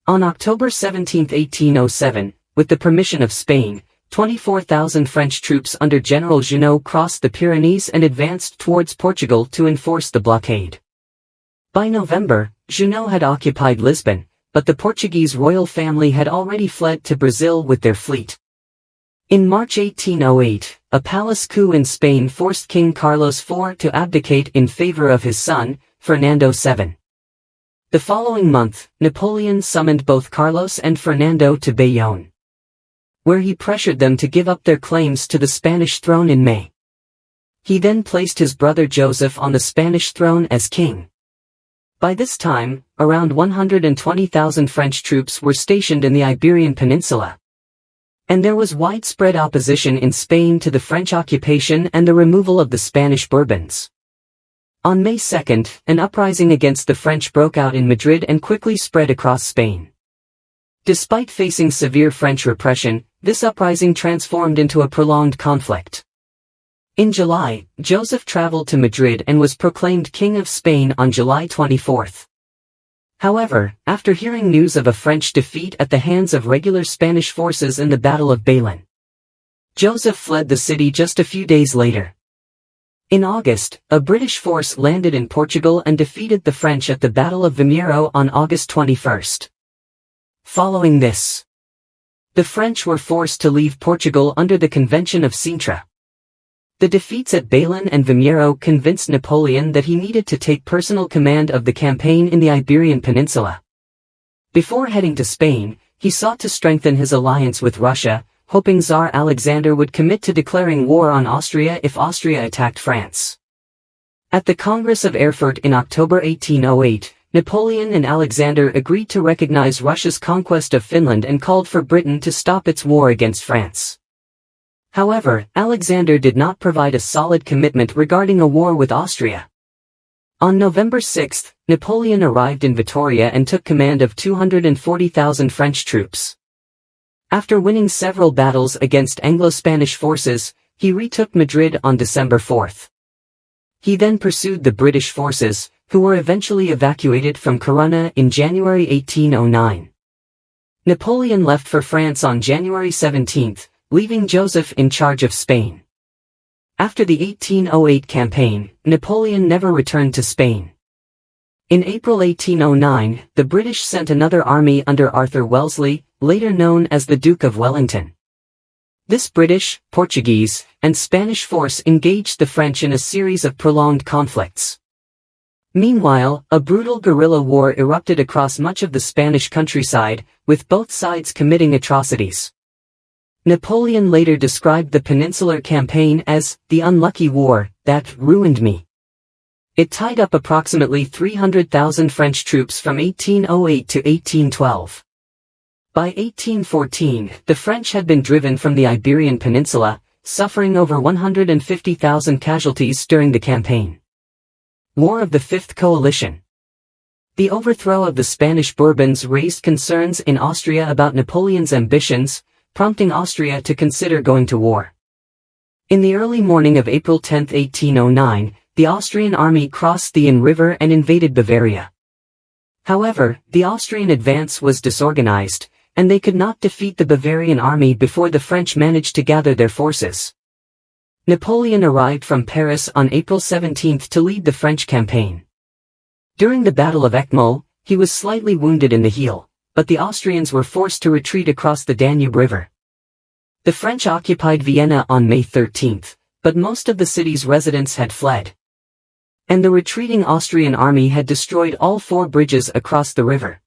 On October 17, 1807, with the permission of Spain, 24,000 French troops under General Junot crossed the Pyrenees and advanced towards Portugal to enforce the blockade. By November, Junot had occupied Lisbon, but the Portuguese royal family had already fled to Brazil with their fleet. In March 1808, a palace coup in Spain forced King Carlos IV to abdicate in favor of his son, Fernando VII. The following month, Napoleon summoned both Carlos and Fernando to Bayonne, where he pressured them to give up their claims to the Spanish throne in May. He then placed his brother Joseph on the Spanish throne as king. By this time, around 120,000 French troops were stationed in the Iberian Peninsula, and there was widespread opposition in Spain to the French occupation and the removal of the Spanish Bourbons. On May 2, an uprising against the French broke out in Madrid and quickly spread across Spain. Despite facing severe French repression, this uprising transformed into a prolonged conflict. In July, Joseph traveled to Madrid and was proclaimed King of Spain on July 24. However, after hearing news of a French defeat at the hands of regular Spanish forces in the Battle of Bailén, Joseph fled the city just a few days later. In August, a British force landed in Portugal and defeated the French at the Battle of Vimeiro on August 21. Following this, the French were forced to leave Portugal under the Convention of Sintra. The defeats at Bailén and Vimeiro convinced Napoleon that he needed to take personal command of the campaign in the Iberian Peninsula. Before heading to Spain, he sought to strengthen his alliance with Russia, hoping Tsar Alexander would commit to declaring war on Austria if Austria attacked France. At the Congress of Erfurt in October 1808, Napoleon and Alexander agreed to recognize Russia's conquest of Finland and called for Britain to stop its war against France. However, Alexander did not provide a solid commitment regarding a war with Austria. On November 6, Napoleon arrived in Vitoria and took command of 240,000 French troops. After winning several battles against Anglo-Spanish forces, he retook Madrid on December 4. He then pursued the British forces, who were eventually evacuated from Corunna in January 1809. Napoleon left for France on January 17, leaving Joseph in charge of Spain. After the 1808 campaign, Napoleon never returned to Spain. In April 1809, the British sent another army under Arthur Wellesley, later known as the Duke of Wellington. This British, Portuguese, and Spanish force engaged the French in a series of prolonged conflicts. Meanwhile, a brutal guerrilla war erupted across much of the Spanish countryside, with both sides committing atrocities. Napoleon later described the Peninsular Campaign as the unlucky war that ruined me. It tied up approximately 300,000 French troops from 1808 to 1812. By 1814, the French had been driven from the Iberian Peninsula, suffering over 150,000 casualties during the campaign. War of the Fifth Coalition. The overthrow of the Spanish Bourbons raised concerns in Austria about Napoleon's ambitions, prompting Austria to consider going to war. In the early morning of April 10, 1809, the Austrian army crossed the Inn River and invaded Bavaria. However, the Austrian advance was disorganized, and they could not defeat the Bavarian army before the French managed to gather their forces. Napoleon arrived from Paris on April 17 to lead the French campaign. During the Battle of Eckmühl, he was slightly wounded in the heel, but the Austrians were forced to retreat across the Danube River. The French occupied Vienna on May 13, but most of the city's residents had fled, and the retreating Austrian army had destroyed all 4 bridges across the river.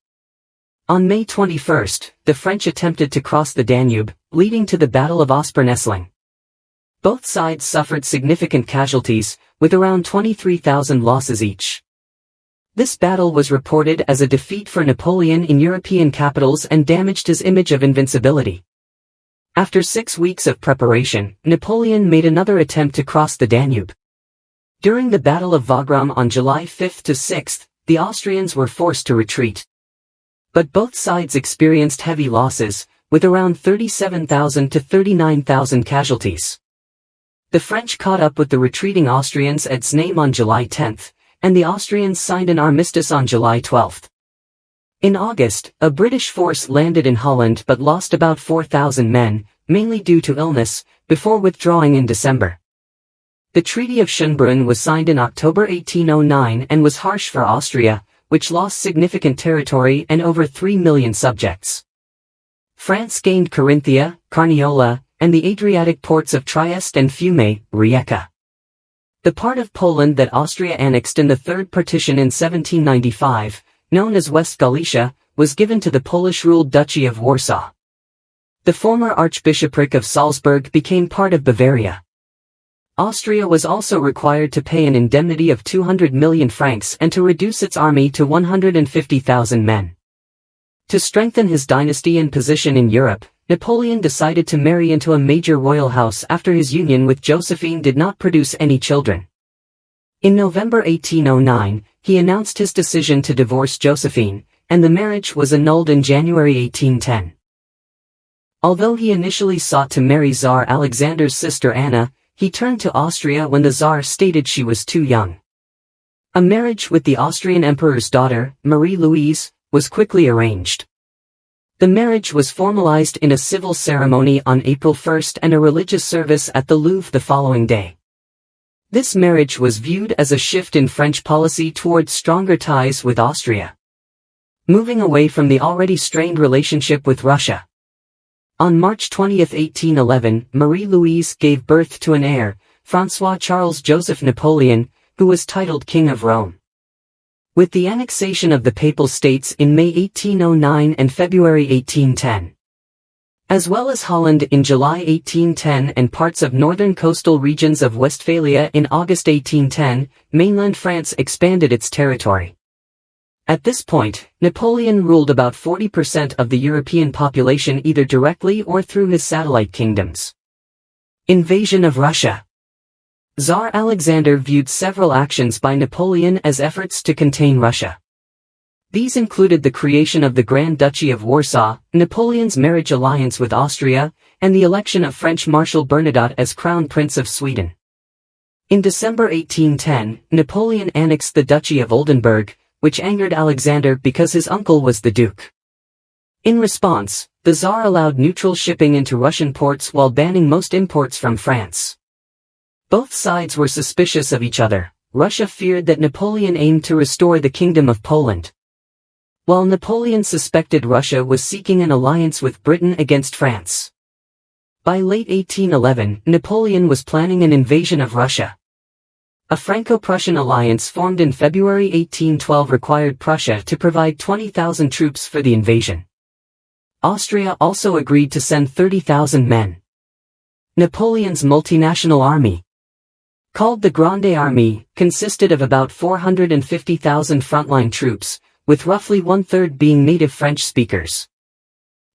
On May 21, the French attempted to cross the Danube, leading to the Battle of Ospernessling. Both sides suffered significant casualties, with around 23,000 losses each. This battle was reported as a defeat for Napoleon in European capitals and damaged his image of invincibility. After 6 weeks of preparation, Napoleon made another attempt to cross the Danube. During the Battle of Wagram on July 5 to 6, the Austrians were forced to retreat. But both sides experienced heavy losses, with around 37,000 to 39,000 casualties. The French caught up with the retreating Austrians at Znaim on July 10, and the Austrians signed an armistice on July 12. In August, a British force landed in Holland but lost about 4,000 men, mainly due to illness, before withdrawing in December. The Treaty of Schönbrunn was signed in October 1809 and was harsh for Austria, which lost significant territory and over 3 million subjects. France gained Carinthia, Carniola, and the Adriatic ports of Trieste and Fiume, Rijeka. The part of Poland that Austria annexed in the Third Partition in 1795, known as West Galicia, was given to the Polish-ruled Duchy of Warsaw. The former Archbishopric of Salzburg became part of Bavaria. Austria was also required to pay an indemnity of 200 million francs and to reduce its army to 150,000 men. To strengthen his dynasty and position in Europe, Napoleon decided to marry into a major royal house after his union with Josephine did not produce any children. In November 1809, he announced his decision to divorce Josephine, and the marriage was annulled in January 1810. Although he initially sought to marry Tsar Alexander's sister Anna, he turned to Austria when the Tsar stated she was too young. A marriage with the Austrian emperor's daughter, Marie-Louise, was quickly arranged. The marriage was formalized in a civil ceremony on April 1 and a religious service at the Louvre the following day. This marriage was viewed as a shift in French policy towards stronger ties with Austria, moving away from the already strained relationship with Russia. On March 20, 1811, Marie-Louise gave birth to an heir, François Charles Joseph Napoleon, who was titled King of Rome. With the annexation of the Papal States in May 1809 and February 1810, as well as Holland in July 1810 and parts of northern coastal regions of Westphalia in August 1810, mainland France expanded its territory. At this point, Napoleon ruled about 40% of the European population either directly or through his satellite kingdoms. Invasion of Russia. Tsar Alexander viewed several actions by Napoleon as efforts to contain Russia. These included the creation of the Grand Duchy of Warsaw, Napoleon's marriage alliance with Austria, and the election of French Marshal Bernadotte as Crown Prince of Sweden. In December 1810, Napoleon annexed the Duchy of Oldenburg, which angered Alexander because his uncle was the Duke. In response, the Tsar allowed neutral shipping into Russian ports while banning most imports from France. Both sides were suspicious of each other. Russia feared that Napoleon aimed to restore the Kingdom of Poland, while Napoleon suspected Russia was seeking an alliance with Britain against France. By late 1811, Napoleon was planning an invasion of Russia. A Franco-Prussian alliance formed in February 1812 required Prussia to provide 20,000 troops for the invasion. Austria also agreed to send 30,000 men. Napoleon's multinational army, called the Grande Armée, consisted of about 450,000 frontline troops, with roughly one-third being native French speakers.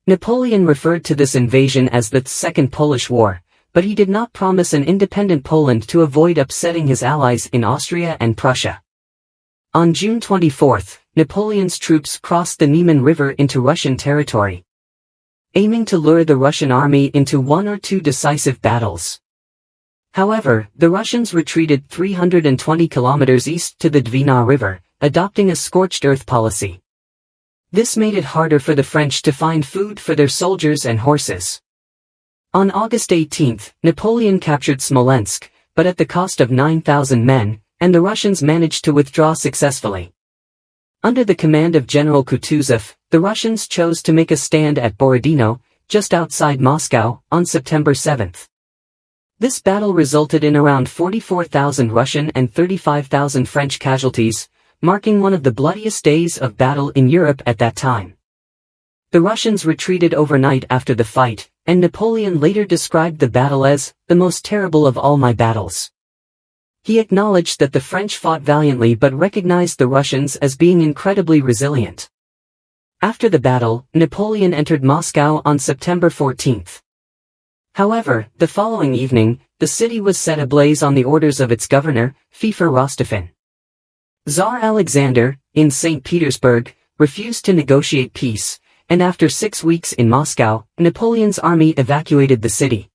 Napoleon referred to this invasion as the Second Polish War, but he did not promise an independent Poland to avoid upsetting his allies in Austria and Prussia. On June 24, Napoleon's troops crossed the Niemen River into Russian territory, aiming to lure the Russian army into one or two decisive battles. However, the Russians retreated 320 kilometers east to the Dwina River, adopting a scorched earth policy. This made it harder for the French to find food for their soldiers and horses. On August 18, Napoleon captured Smolensk, but at the cost of 9,000 men, and the Russians managed to withdraw successfully. Under the command of General Kutuzov, the Russians chose to make a stand at Borodino, just outside Moscow, on September 7. This battle resulted in around 44,000 Russian and 35,000 French casualties, marking one of the bloodiest days of battle in Europe at that time. The Russians retreated overnight after the fight, and Napoleon later described the battle as the most terrible of all my battles. He acknowledged that the French fought valiantly but recognized the Russians as being incredibly resilient. After the battle, Napoleon entered Moscow on September 14. However, the following evening, the city was set ablaze on the orders of its governor, Feofor Rostopchin. Tsar Alexander, in St. Petersburg, refused to negotiate peace, and after 6 weeks in Moscow, Napoleon's army evacuated the city.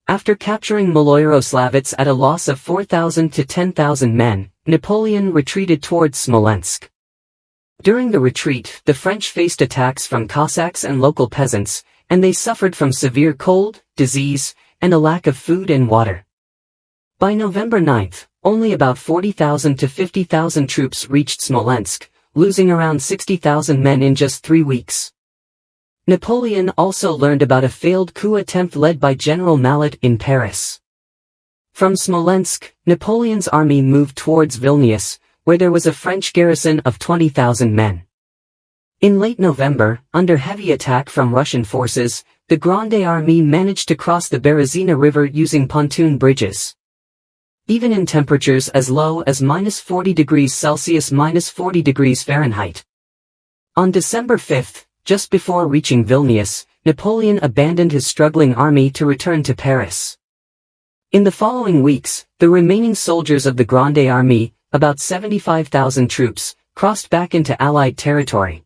After capturing Maloyaroslavets at a loss of 4,000 to 10,000 men, Napoleon retreated towards Smolensk. During the retreat, the French faced attacks from Cossacks and local peasants, and they suffered from severe cold, disease, and a lack of food and water. By November 9, only about 40,000 to 50,000 troops reached Smolensk, losing around 60,000 men in just 3 weeks. Napoleon also learned about a failed coup attempt led by General Malat in Paris. From Smolensk, Napoleon's army moved towards Vilnius, where there was a French garrison of 20,000 men. In late November, under heavy attack from Russian forces, the Grande Armée managed to cross the Berezina River using pontoon bridges. Even in temperatures as low as -40 degrees Celsius -40 degrees Fahrenheit. On December 5, just before reaching Vilnius, Napoleon abandoned his struggling army to return to Paris. In the following weeks, the remaining soldiers of the Grande Armée, about 75,000 troops, crossed back into Allied territory.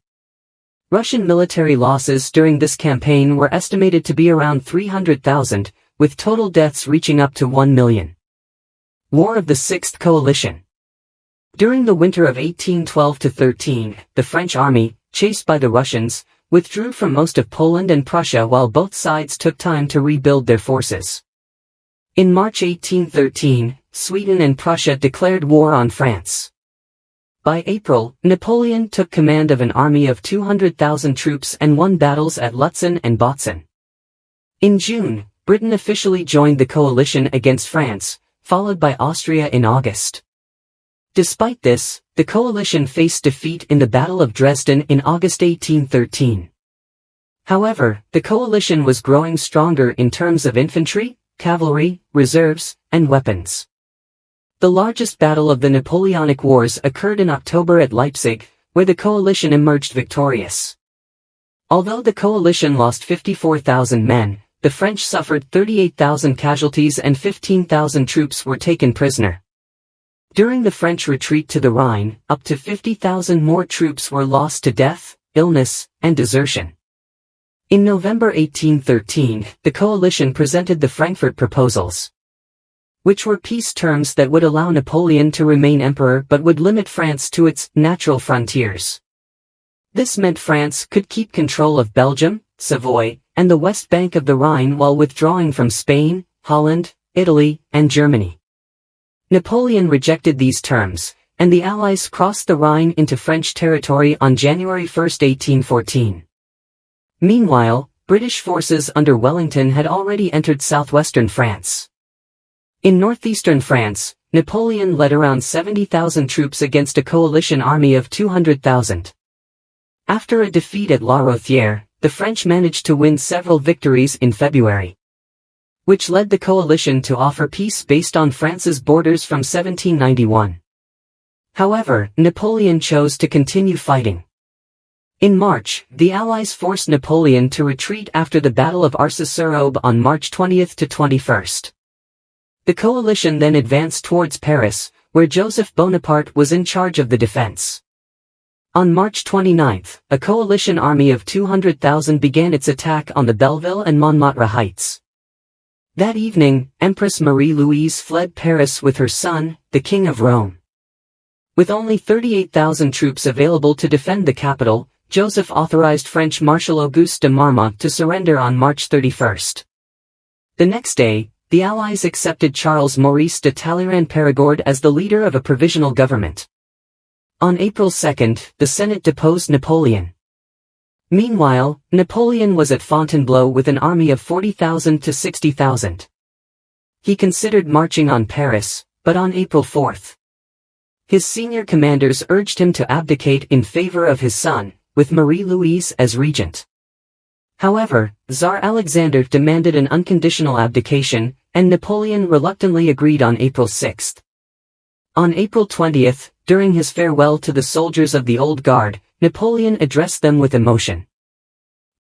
Russian military losses during this campaign were estimated to be around 300,000, with total deaths reaching up to 1 million. War of the Sixth Coalition. During the winter of 1812-13, the French army, chased by the Russians, withdrew from most of Poland and Prussia while both sides took time to rebuild their forces. In March 1813, Sweden and Prussia declared war on France. By April, Napoleon took command of an army of 200,000 troops and won battles at Lutzen and Botzen. In June, Britain officially joined the coalition against France, followed by Austria in August. Despite this, the coalition faced defeat in the Battle of Dresden in August 1813. However, the coalition was growing stronger in terms of infantry, cavalry, reserves, and weapons. The largest battle of the Napoleonic Wars occurred in October at Leipzig, where the coalition emerged victorious. Although the coalition lost 54,000 men, the French suffered 38,000 casualties and 15,000 troops were taken prisoner. During the French retreat to the Rhine, up to 50,000 more troops were lost to death, illness, and desertion. In November 1813, the coalition presented the Frankfurt Proposals, which were peace terms that would allow Napoleon to remain emperor but would limit France to its natural frontiers. This meant France could keep control of Belgium, Savoy, and the west bank of the Rhine while withdrawing from Spain, Holland, Italy, and Germany. Napoleon rejected these terms, and the Allies crossed the Rhine into French territory on January 1, 1814. Meanwhile, British forces under Wellington had already entered southwestern France. In northeastern France, Napoleon led around 70,000 troops against a coalition army of 200,000. After a defeat at La Rothière, the French managed to win several victories in February, which led the coalition to offer peace based on France's borders from 1791. However, Napoleon chose to continue fighting. In March, the Allies forced Napoleon to retreat after the Battle of Arcis-sur-Aube on March 20 to 21. The coalition then advanced towards Paris, where Joseph Bonaparte was in charge of the defense. On March 29, a coalition army of 200,000 began its attack on the Belleville and Montmartre heights. That evening, Empress Marie-Louise fled Paris with her son, the King of Rome. With only 38,000 troops available to defend the capital, Joseph authorized French Marshal Auguste de Marmont to surrender on March 31. The next day, the Allies accepted Charles Maurice de Talleyrand-Périgord as the leader of a provisional government. On April 2, the Senate deposed Napoleon. Meanwhile, Napoleon was at Fontainebleau with an army of 40,000 to 60,000. He considered marching on Paris, but on April 4, his senior commanders urged him to abdicate in favor of his son, with Marie-Louise as regent. However, Tsar Alexander demanded an unconditional abdication, and Napoleon reluctantly agreed on April 6. On April 20, during his farewell to the soldiers of the Old Guard, Napoleon addressed them with emotion.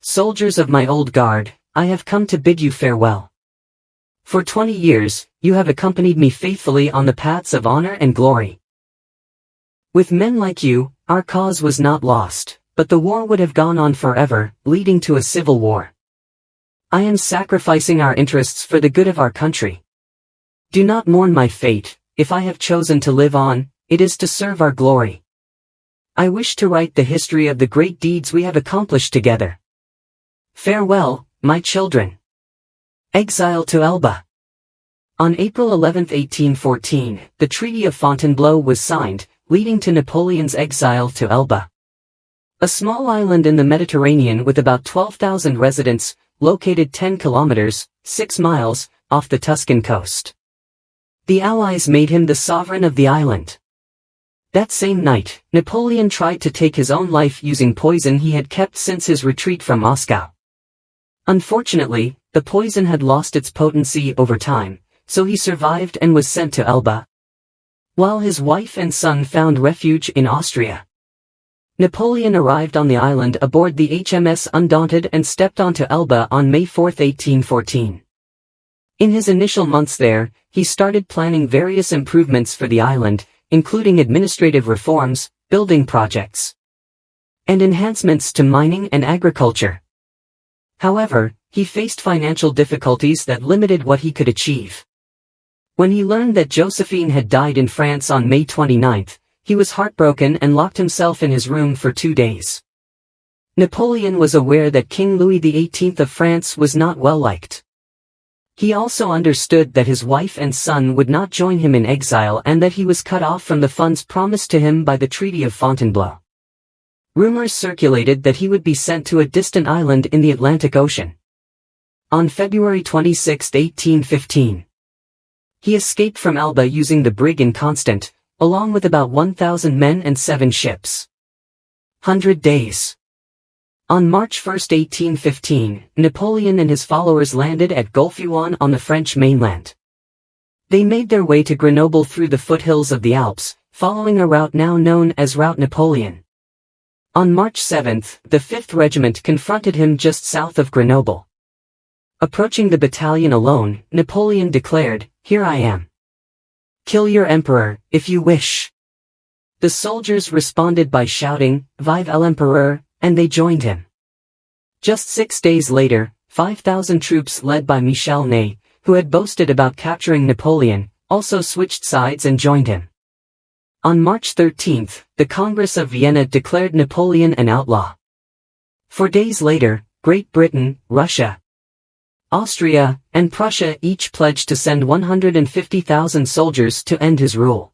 "Soldiers of my Old Guard, I have come to bid you farewell. For 20 years, you have accompanied me faithfully on the paths of honor and glory. With men like you, our cause was not lost, but the war would have gone on forever, leading to a civil war. I am sacrificing our interests for the good of our country. Do not mourn my fate. If I have chosen to live on, it is to serve our glory. I wish to write the history of the great deeds we have accomplished together. Farewell, my children." Exile to Elba. On April 11, 1814, the Treaty of Fontainebleau was signed, leading to Napoleon's exile to Elba, a small island in the Mediterranean with about 12,000 residents, located 10 kilometers, 6 miles, off the Tuscan coast. The Allies made him the sovereign of the island. That same night, Napoleon tried to take his own life using poison he had kept since his retreat from Moscow. Unfortunately, the poison had lost its potency over time, so he survived and was sent to Elba, while his wife and son found refuge in Austria. Napoleon arrived on the island aboard the HMS Undaunted and stepped onto Elba on May 4, 1814. In his initial months there, he started planning various improvements for the island, including administrative reforms, building projects, and enhancements to mining and agriculture. However, he faced financial difficulties that limited what he could achieve. When he learned that Josephine had died in France on May 29, he was heartbroken and locked himself in his room for 2 days. Napoleon was aware that King Louis XVIII of France was not well liked. He also understood that his wife and son would not join him in exile and that he was cut off from the funds promised to him by the Treaty of Fontainebleau. Rumors circulated that he would be sent to a distant island in the Atlantic Ocean. On February 26, 1815, he escaped from Elba using the brig Inconstant, along with about 1,000 men and 7 ships. 100 days. On March 1, 1815, Napoleon and his followers landed at Golfe-Juan on the French mainland. They made their way to Grenoble through the foothills of the Alps, following a route now known as Route Napoleon. On March 7, the 5th Regiment confronted him just south of Grenoble. Approaching the battalion alone, Napoleon declared, "Here I am. Kill your emperor, if you wish." The soldiers responded by shouting, "Vive l'Empereur," and they joined him. Just 6 days later, 5,000 troops led by Michel Ney, who had boasted about capturing Napoleon, also switched sides and joined him. On March 13, the Congress of Vienna declared Napoleon an outlaw. 4 days later, Great Britain, Russia, Austria, and Prussia each pledged to send 150,000 soldiers to end his rule.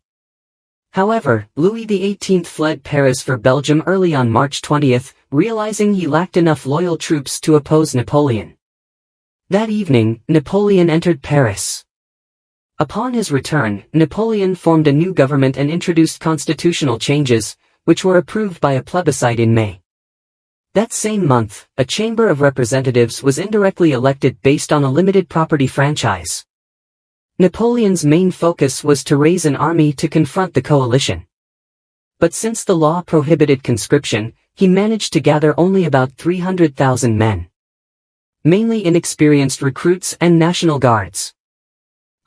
However, Louis XVIII fled Paris for Belgium early on March 20, realizing he lacked enough loyal troops to oppose Napoleon. That evening, Napoleon entered Paris. Upon his return, Napoleon formed a new government and introduced constitutional changes, which were approved by a plebiscite in May. That same month, a Chamber of Representatives was indirectly elected based on a limited property franchise. Napoleon's main focus was to raise an army to confront the coalition. But since the law prohibited conscription, he managed to gather only about 300,000 men, mainly inexperienced recruits and National Guards.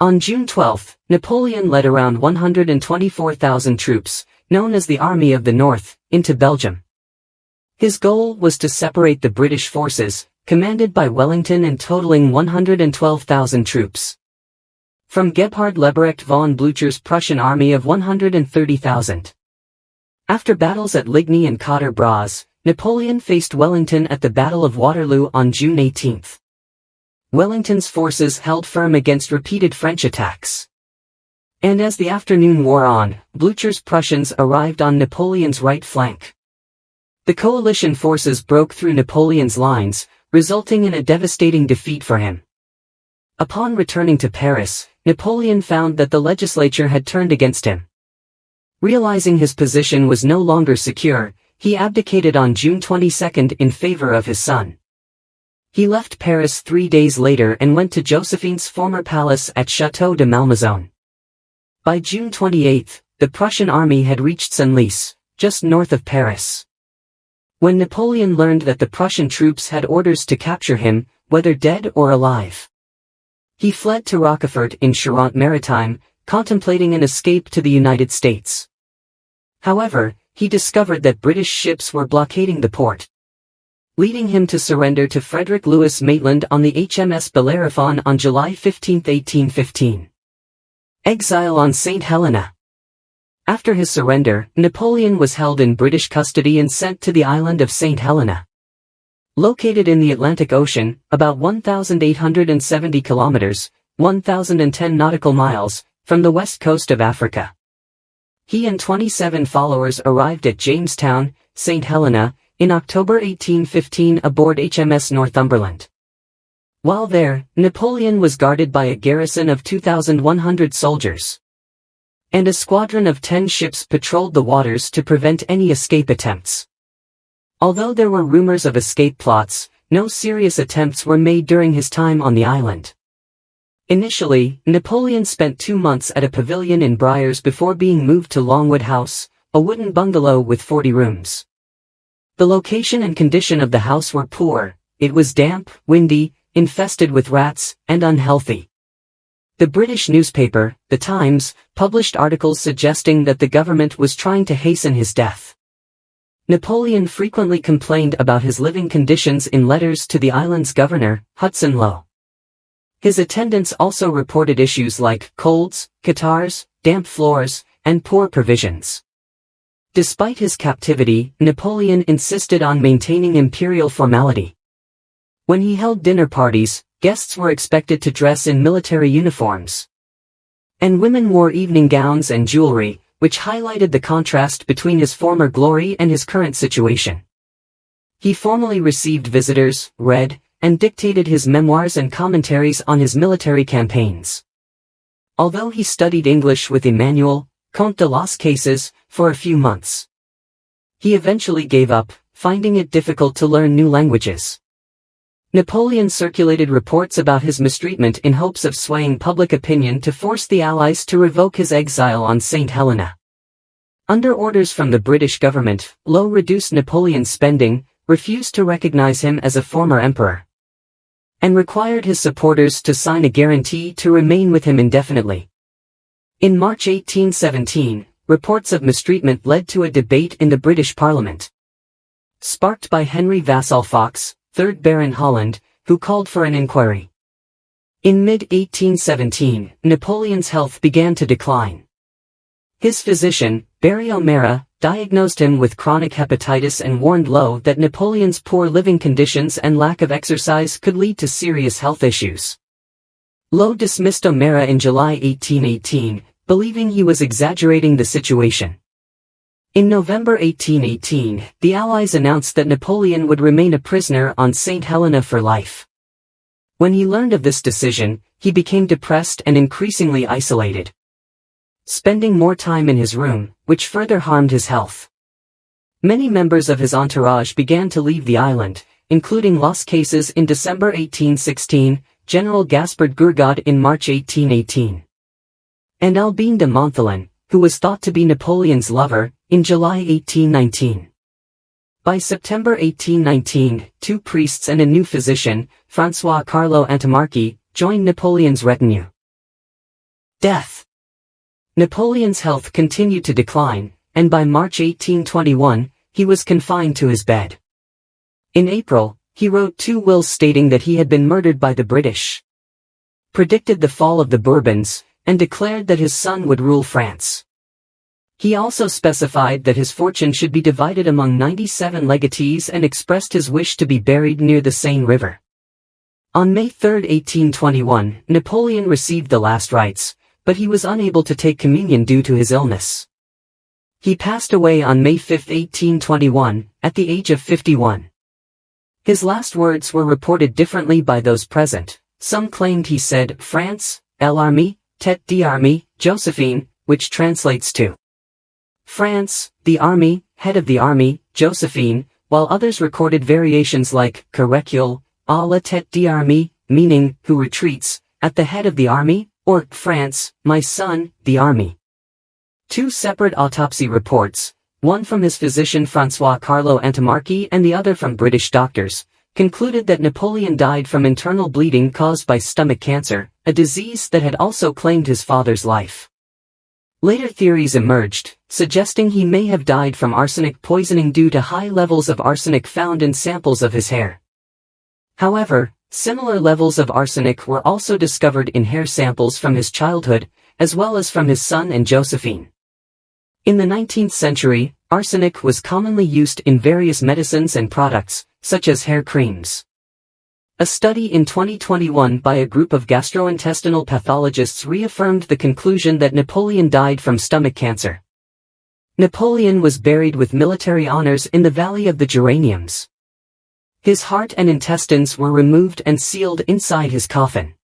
On June 12, Napoleon led around 124,000 troops, known as the Army of the North, into Belgium. His goal was to separate the British forces, commanded by Wellington and totaling 112,000 troops, from Gebhard Leberecht von Blücher's Prussian army of 130,000. After battles at Ligny and Quatre Bras, Napoleon faced Wellington at the Battle of Waterloo on June 18. Wellington's forces held firm against repeated French attacks. And as the afternoon wore on, Blücher's Prussians arrived on Napoleon's right flank. The coalition forces broke through Napoleon's lines, resulting in a devastating defeat for him. Upon returning to Paris, Napoleon found that the legislature had turned against him. Realizing his position was no longer secure, He abdicated on June 22 in favor of his son. He left Paris 3 days later and went to Josephine's former palace at Château de Malmaison. By June 28, the Prussian army had reached Senlis, just north of Paris. When Napoleon learned that the Prussian troops had orders to capture him, whether dead or alive, he fled to Roquefort in Charente-Maritime, contemplating an escape to the United States. However, he discovered that British ships were blockading the port, leading him to surrender to Frederick Louis Maitland on the HMS Bellerophon on July 15, 1815. Exile on St. Helena. After his surrender, Napoleon was held in British custody and sent to the island of St. Helena. Located in the Atlantic Ocean, about 1,870 kilometers, 1,010 nautical miles, from the west coast of Africa. He and 27 followers arrived at Jamestown, St. Helena, in October 1815 aboard HMS Northumberland. While there, Napoleon was guarded by a garrison of 2,100 soldiers, and a squadron of 10 ships patrolled the waters to prevent any escape attempts. Although there were rumors of escape plots, no serious attempts were made during his time on the island. Initially, Napoleon spent 2 months at a pavilion in Briars before being moved to Longwood House, a wooden bungalow with 40 rooms. The location and condition of the house were poor. It was damp, windy, infested with rats, and unhealthy. The British newspaper, The Times, published articles suggesting that the government was trying to hasten his death. Napoleon frequently complained about his living conditions in letters to the island's governor, Hudson Lowe. His attendants also reported issues like colds, catarrhs, damp floors, and poor provisions. Despite his captivity, Napoleon insisted on maintaining imperial formality. When he held dinner parties, guests were expected to dress in military uniforms, and women wore evening gowns and jewelry, which highlighted the contrast between his former glory and his current situation. He formally received visitors, read, and dictated his memoirs and commentaries on his military campaigns. Although he studied English with Emmanuel, Comte de Las Cases, for a few months, he eventually gave up, finding it difficult to learn new languages. Napoleon circulated reports about his mistreatment in hopes of swaying public opinion to force the Allies to revoke his exile on St. Helena. Under orders from the British government, Lowe reduced Napoleon's spending, refused to recognize him as a former emperor, and required his supporters to sign a guarantee to remain with him indefinitely. In March 1817, reports of mistreatment led to a debate in the British Parliament, sparked by Henry Vassall Fox, 3rd Baron Holland, who called for an inquiry. In mid-1817, Napoleon's health began to decline. His physician, Barry O'Mara, diagnosed him with chronic hepatitis and warned Lowe that Napoleon's poor living conditions and lack of exercise could lead to serious health issues. Lowe dismissed O'Mara in July 1818, believing he was exaggerating the situation. In November 1818, the Allies announced that Napoleon would remain a prisoner on St. Helena for life. When he learned of this decision, he became depressed and increasingly isolated, spending more time in his room, which further harmed his health. Many members of his entourage began to leave the island, including Las Cases in December 1816, General Gaspard Gourgaud in March 1818, and Albin de Montholon, who was thought to be Napoleon's lover, in July 1819. By September 1819, 2 priests and a new physician, François Carlo Antimarchi, joined Napoleon's retinue. Death. Napoleon's health continued to decline, and by March 1821, he was confined to his bed. In April, he wrote 2 wills stating that he had been murdered by the British, predicted the fall of the Bourbons, and declared that his son would rule France. He also specified that his fortune should be divided among 97 legatees and expressed his wish to be buried near the Seine River. On May 3, 1821, Napoleon received the last rites, but he was unable to take communion due to his illness. He passed away on May 5, 1821, at the age of 51. His last words were reported differently by those present. Some claimed he said, France, l'armée, tête d'armée, Josephine, which translates to France, the army, head of the army, Josephine, while others recorded variations like "que recule, à la tête d'armée," meaning, who retreats, at the head of the army, or France, my son, the army. Two separate autopsy reports, one from his physician François Carlo Antimarchi and the other from British doctors, concluded that Napoleon died from internal bleeding caused by stomach cancer, a disease that had also claimed his father's life. Later theories emerged, suggesting he may have died from arsenic poisoning due to high levels of arsenic found in samples of his hair. However, similar levels of arsenic were also discovered in hair samples from his childhood, as well as from his son and Josephine. In the 19th century, arsenic was commonly used in various medicines and products, such as hair creams. A study in 2021 by a group of gastrointestinal pathologists reaffirmed the conclusion that Napoleon died from stomach cancer. Napoleon was buried with military honors in the Valley of the Geraniums. His heart and intestines were removed and sealed inside his coffin.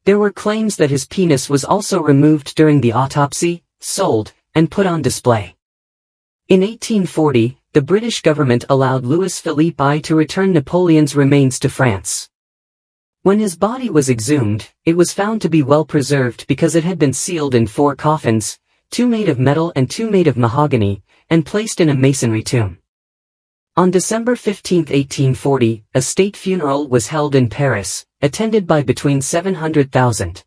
There were claims that his penis was also removed during the autopsy, sold, and put on display. In 1840, the British government allowed Louis-Philippe I to return Napoleon's remains to France. When his body was exhumed, it was found to be well preserved because it had been sealed in 4 coffins, 2 made of metal and 2 made of mahogany, and placed in a masonry tomb. On December 15, 1840, a state funeral was held in Paris, attended by between 700,000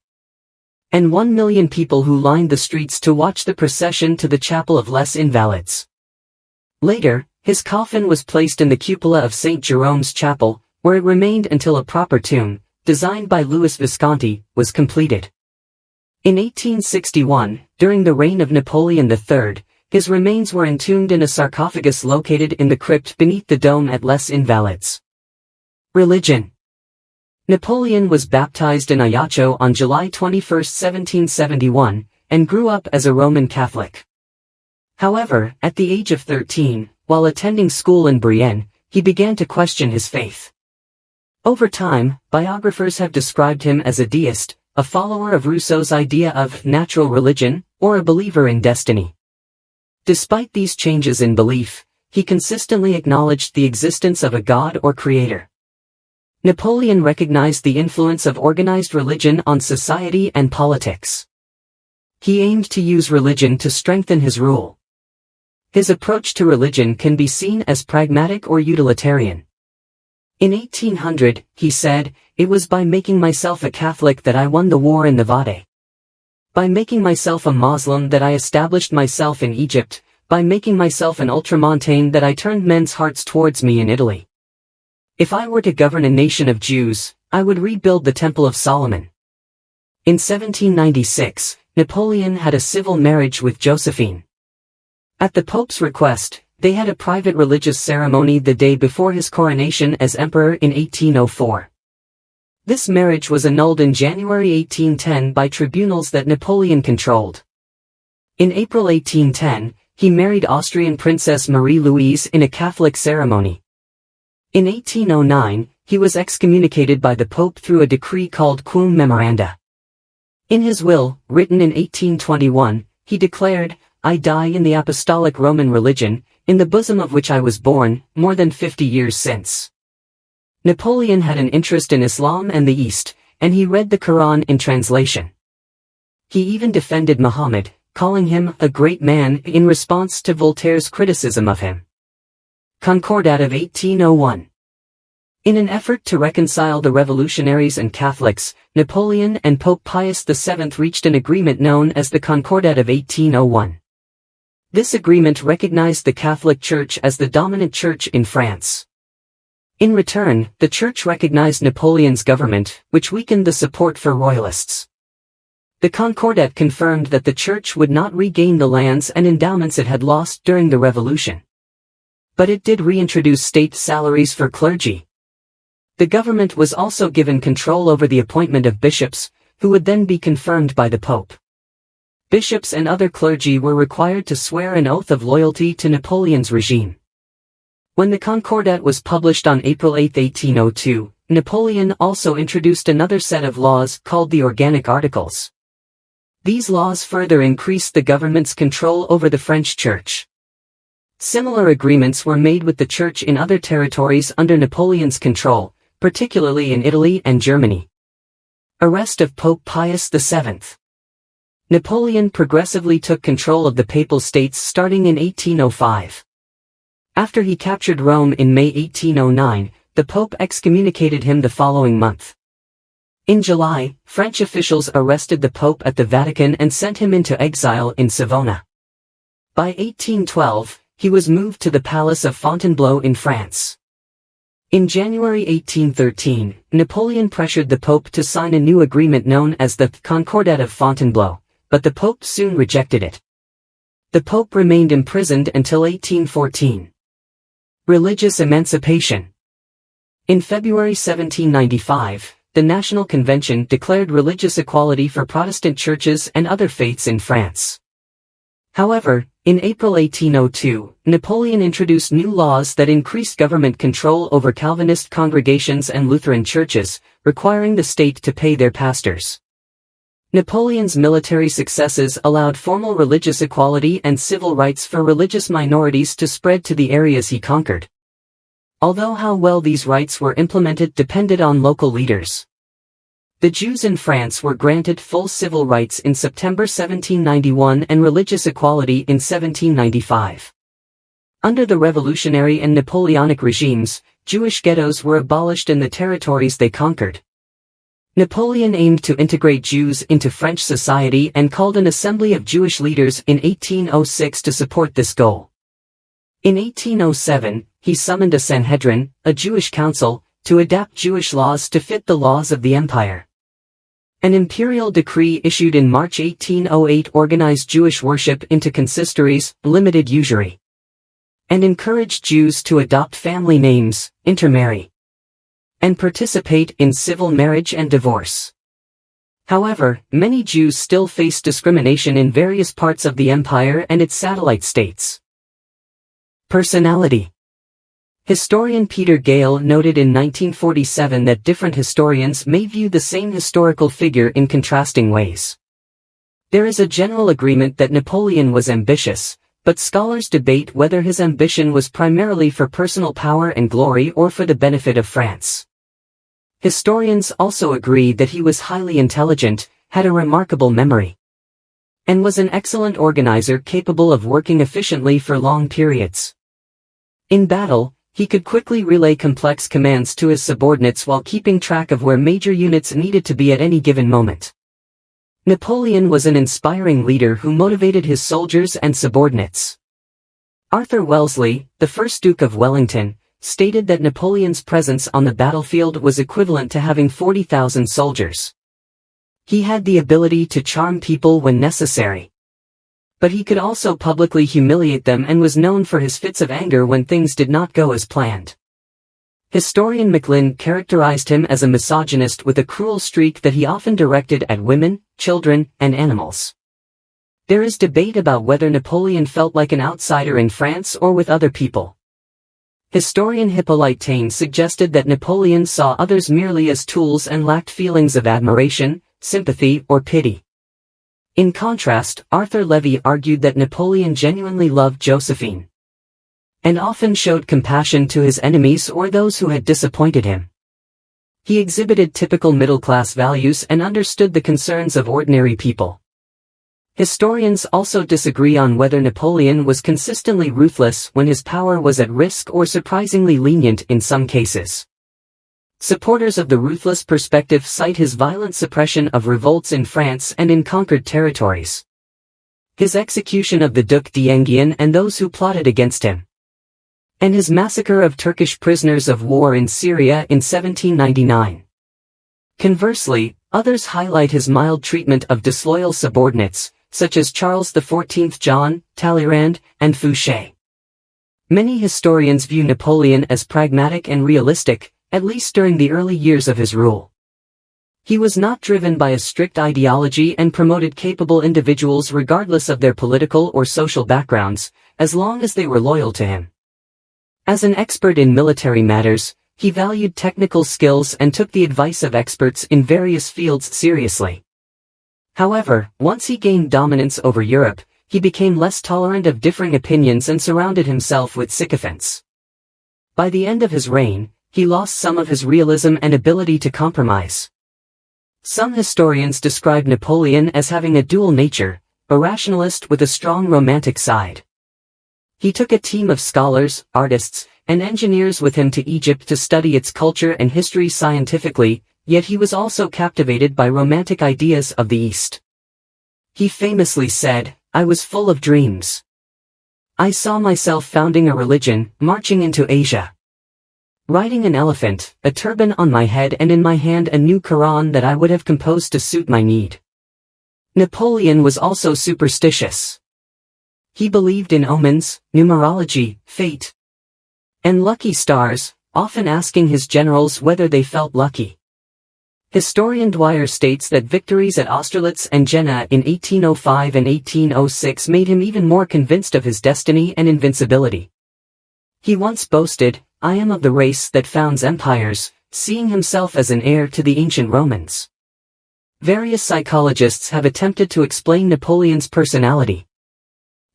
and 1 million people who lined the streets to watch the procession to the Chapel of Les Invalides. Later, his coffin was placed in the cupola of St. Jerome's Chapel, where it remained until a proper tomb, designed by Louis Visconti, was completed. In 1861, during the reign of Napoleon III, his remains were entombed in a sarcophagus located in the crypt beneath the dome at Les Invalides. Religion. Napoleon was baptized in Ajaccio on July 21, 1771, and grew up as a Roman Catholic. However, at the age of 13, while attending school in Brienne, he began to question his faith. Over time, biographers have described him as a deist, a follower of Rousseau's idea of natural religion, or a believer in destiny. Despite these changes in belief, he consistently acknowledged the existence of a god or creator. Napoleon recognized the influence of organized religion on society and politics. He aimed to use religion to strengthen his rule. His approach to religion can be seen as pragmatic or utilitarian. In 1800, he said, "It was by making myself a Catholic that I won the war in Nevada. By making myself a Muslim that I established myself in Egypt, by making myself an ultramontane that I turned men's hearts towards me in Italy. If I were to govern a nation of Jews, I would rebuild the Temple of Solomon." In 1796, Napoleon had a civil marriage with Josephine. At the Pope's request, they had a private religious ceremony the day before his coronation as emperor in 1804. This marriage was annulled in January 1810 by tribunals that Napoleon controlled. In April 1810, he married Austrian Princess Marie-Louise in a Catholic ceremony. In 1809, he was excommunicated by the Pope through a decree called Quum Memoranda. In his will, written in 1821, he declared, "I die in the Apostolic Roman religion, in the bosom of which I was born, more than 50 years since." Napoleon had an interest in Islam and the East, and he read the Quran in translation. He even defended Muhammad, calling him a great man in response to Voltaire's criticism of him. Concordat of 1801. In an effort to reconcile the revolutionaries and Catholics, Napoleon and Pope Pius VII reached an agreement known as the Concordat of 1801. This agreement recognized the Catholic Church as the dominant church in France. In return, the Church recognized Napoleon's government, which weakened the support for royalists. The Concordat confirmed that the Church would not regain the lands and endowments it had lost during the Revolution. But it did reintroduce state salaries for clergy. The government was also given control over the appointment of bishops, who would then be confirmed by the Pope. Bishops and other clergy were required to swear an oath of loyalty to Napoleon's regime. When the Concordat was published on April 8, 1802, Napoleon also introduced another set of laws called the Organic Articles. These laws further increased the government's control over the French Church. Similar agreements were made with the Church in other territories under Napoleon's control, particularly in Italy and Germany. Arrest of Pope Pius VII. Napoleon progressively took control of the Papal States starting in 1805. After he captured Rome in May 1809, the Pope excommunicated him the following month. In July, French officials arrested the Pope at the Vatican and sent him into exile in Savona. By 1812, he was moved to the Palace of Fontainebleau in France. In January 1813, Napoleon pressured the Pope to sign a new agreement known as the Concordat of Fontainebleau, but the Pope soon rejected it. The Pope remained imprisoned until 1814. Religious emancipation. In February 1795, the National Convention declared religious equality for Protestant churches and other faiths in France. However, in April 1802, Napoleon introduced new laws that increased government control over Calvinist congregations and Lutheran churches, requiring the state to pay their pastors. Napoleon's military successes allowed formal religious equality and civil rights for religious minorities to spread to the areas he conquered. Although how well these rights were implemented depended on local leaders. The Jews in France were granted full civil rights in September 1791 and religious equality in 1795. Under the revolutionary and Napoleonic regimes, Jewish ghettos were abolished in the territories they conquered. Napoleon aimed to integrate Jews into French society and called an assembly of Jewish leaders in 1806 to support this goal. In 1807, he summoned a Sanhedrin, a Jewish council, to adapt Jewish laws to fit the laws of the empire. An imperial decree issued in March 1808 organized Jewish worship into consistories, limited usury, and encouraged Jews to adopt family names, intermarry, and participate in civil marriage and divorce. However, many Jews still faced discrimination in various parts of the empire and its satellite states. Personality. Historian Peter Gale noted in 1947 that different historians may view the same historical figure in contrasting ways. There is a general agreement that Napoleon was ambitious, but scholars debate whether his ambition was primarily for personal power and glory or for the benefit of France. Historians also agree that he was highly intelligent, had a remarkable memory, and was an excellent organizer capable of working efficiently for long periods. In battle, he could quickly relay complex commands to his subordinates while keeping track of where major units needed to be at any given moment. Napoleon was an inspiring leader who motivated his soldiers and subordinates. Arthur Wellesley, the first Duke of Wellington, stated that Napoleon's presence on the battlefield was equivalent to having 40,000 soldiers. He had the ability to charm people when necessary, but he could also publicly humiliate them and was known for his fits of anger when things did not go as planned. Historian Macklin characterized him as a misogynist with a cruel streak that he often directed at women, children, and animals. There is debate about whether Napoleon felt like an outsider in France or with other people. Historian Hippolyte Taine suggested that Napoleon saw others merely as tools and lacked feelings of admiration, sympathy, or pity. In contrast, Arthur Levy argued that Napoleon genuinely loved Josephine, and often showed compassion to his enemies or those who had disappointed him. He exhibited typical middle-class values and understood the concerns of ordinary people. Historians also disagree on whether Napoleon was consistently ruthless when his power was at risk or surprisingly lenient in some cases. Supporters of the ruthless perspective cite his violent suppression of revolts in France and in conquered territories, his execution of the Duc d'Enghien and those who plotted against him, and his massacre of Turkish prisoners of war in Syria in 1799. Conversely, others highlight his mild treatment of disloyal subordinates, such as Charles XIV John, Talleyrand, and Fouché. Many historians view Napoleon as pragmatic and realistic, at least during the early years of his rule. He was not driven by a strict ideology and promoted capable individuals regardless of their political or social backgrounds, as long as they were loyal to him. As an expert in military matters, he valued technical skills and took the advice of experts in various fields seriously. However, once he gained dominance over Europe, he became less tolerant of differing opinions and surrounded himself with sycophants. By the end of his reign, he lost some of his realism and ability to compromise. Some historians describe Napoleon as having a dual nature, a rationalist with a strong romantic side. He took a team of scholars, artists, and engineers with him to Egypt to study its culture and history scientifically, yet he was also captivated by romantic ideas of the East. He famously said, "I was full of dreams. I saw myself founding a religion, marching into Asia. Riding an elephant, a turban on my head and in my hand a new Quran that I would have composed to suit my need." Napoleon was also superstitious. He believed in omens, numerology, fate, and lucky stars, often asking his generals whether they felt lucky. Historian Dwyer states that victories at Austerlitz and Jena in 1805 and 1806 made him even more convinced of his destiny and invincibility. He once boasted, "I am of the race that founds empires," seeing himself as an heir to the ancient Romans. Various psychologists have attempted to explain Napoleon's personality.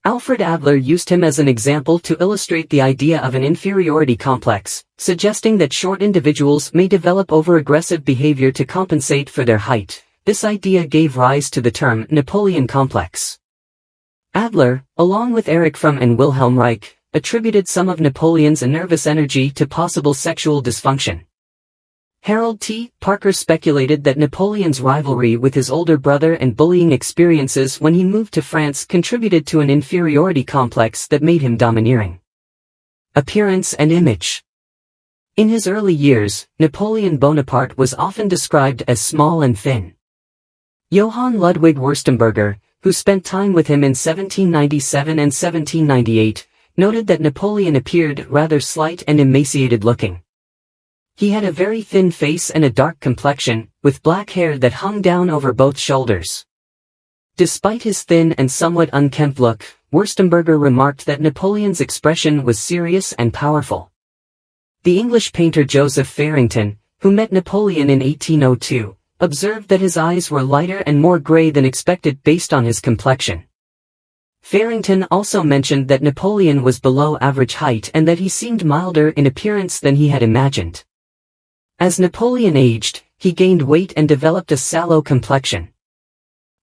Alfred Adler used him as an example to illustrate the idea of an inferiority complex, suggesting that short individuals may develop over-aggressive behavior to compensate for their height. This idea gave rise to the term Napoleon complex. Adler, along with Erich Fromm and Wilhelm Reich, attributed some of Napoleon's nervous energy to possible sexual dysfunction. Harold T. Parker speculated that Napoleon's rivalry with his older brother and bullying experiences when he moved to France contributed to an inferiority complex that made him domineering. Appearance and image. In his early years, Napoleon Bonaparte was often described as small and thin. Johann Ludwig Wurtemberger, who spent time with him in 1797 and 1798, noted that Napoleon appeared rather slight and emaciated-looking. He had a very thin face and a dark complexion, with black hair that hung down over both shoulders. Despite his thin and somewhat unkempt look, Wurtemberger remarked that Napoleon's expression was serious and powerful. The English painter Joseph Farrington, who met Napoleon in 1802, observed that his eyes were lighter and more gray than expected based on his complexion. Farrington also mentioned that Napoleon was below average height and that he seemed milder in appearance than he had imagined. As Napoleon aged, he gained weight and developed a sallow complexion.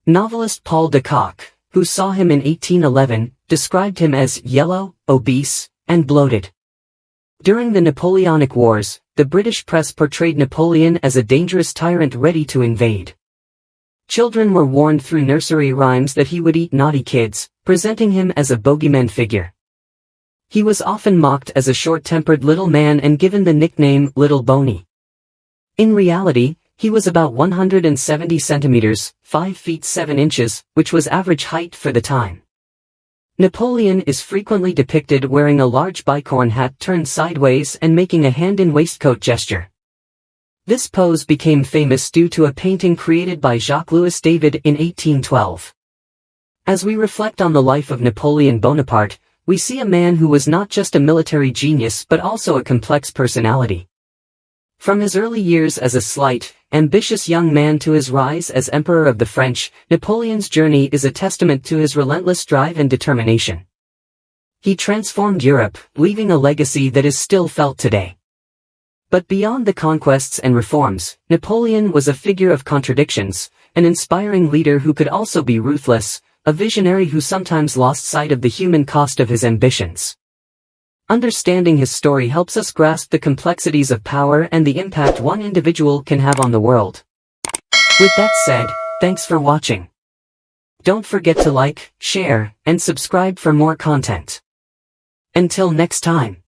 Novelist Paul de Kock, who saw him in 1811, described him as yellow, obese, and bloated. During the Napoleonic Wars, the British press portrayed Napoleon as a dangerous tyrant ready to invade. Children were warned through nursery rhymes that he would eat naughty kids, presenting him as a bogeyman figure. He was often mocked as a short-tempered little man and given the nickname Little Boney. In reality, he was about 170 centimeters, 5 feet 7 inches, which was average height for the time. Napoleon is frequently depicted wearing a large bicorn hat turned sideways and making a hand-in-waistcoat gesture. This pose became famous due to a painting created by Jacques-Louis David in 1812. As we reflect on the life of Napoleon Bonaparte, we see a man who was not just a military genius but also a complex personality. From his early years as a slight, ambitious young man to his rise as Emperor of the French, Napoleon's journey is a testament to his relentless drive and determination. He transformed Europe, leaving a legacy that is still felt today. But beyond the conquests and reforms, Napoleon was a figure of contradictions, an inspiring leader who could also be ruthless, a visionary who sometimes lost sight of the human cost of his ambitions. Understanding his story helps us grasp the complexities of power and the impact one individual can have on the world. With that said, thanks for watching. Don't forget to like, share, and subscribe for more content. Until next time.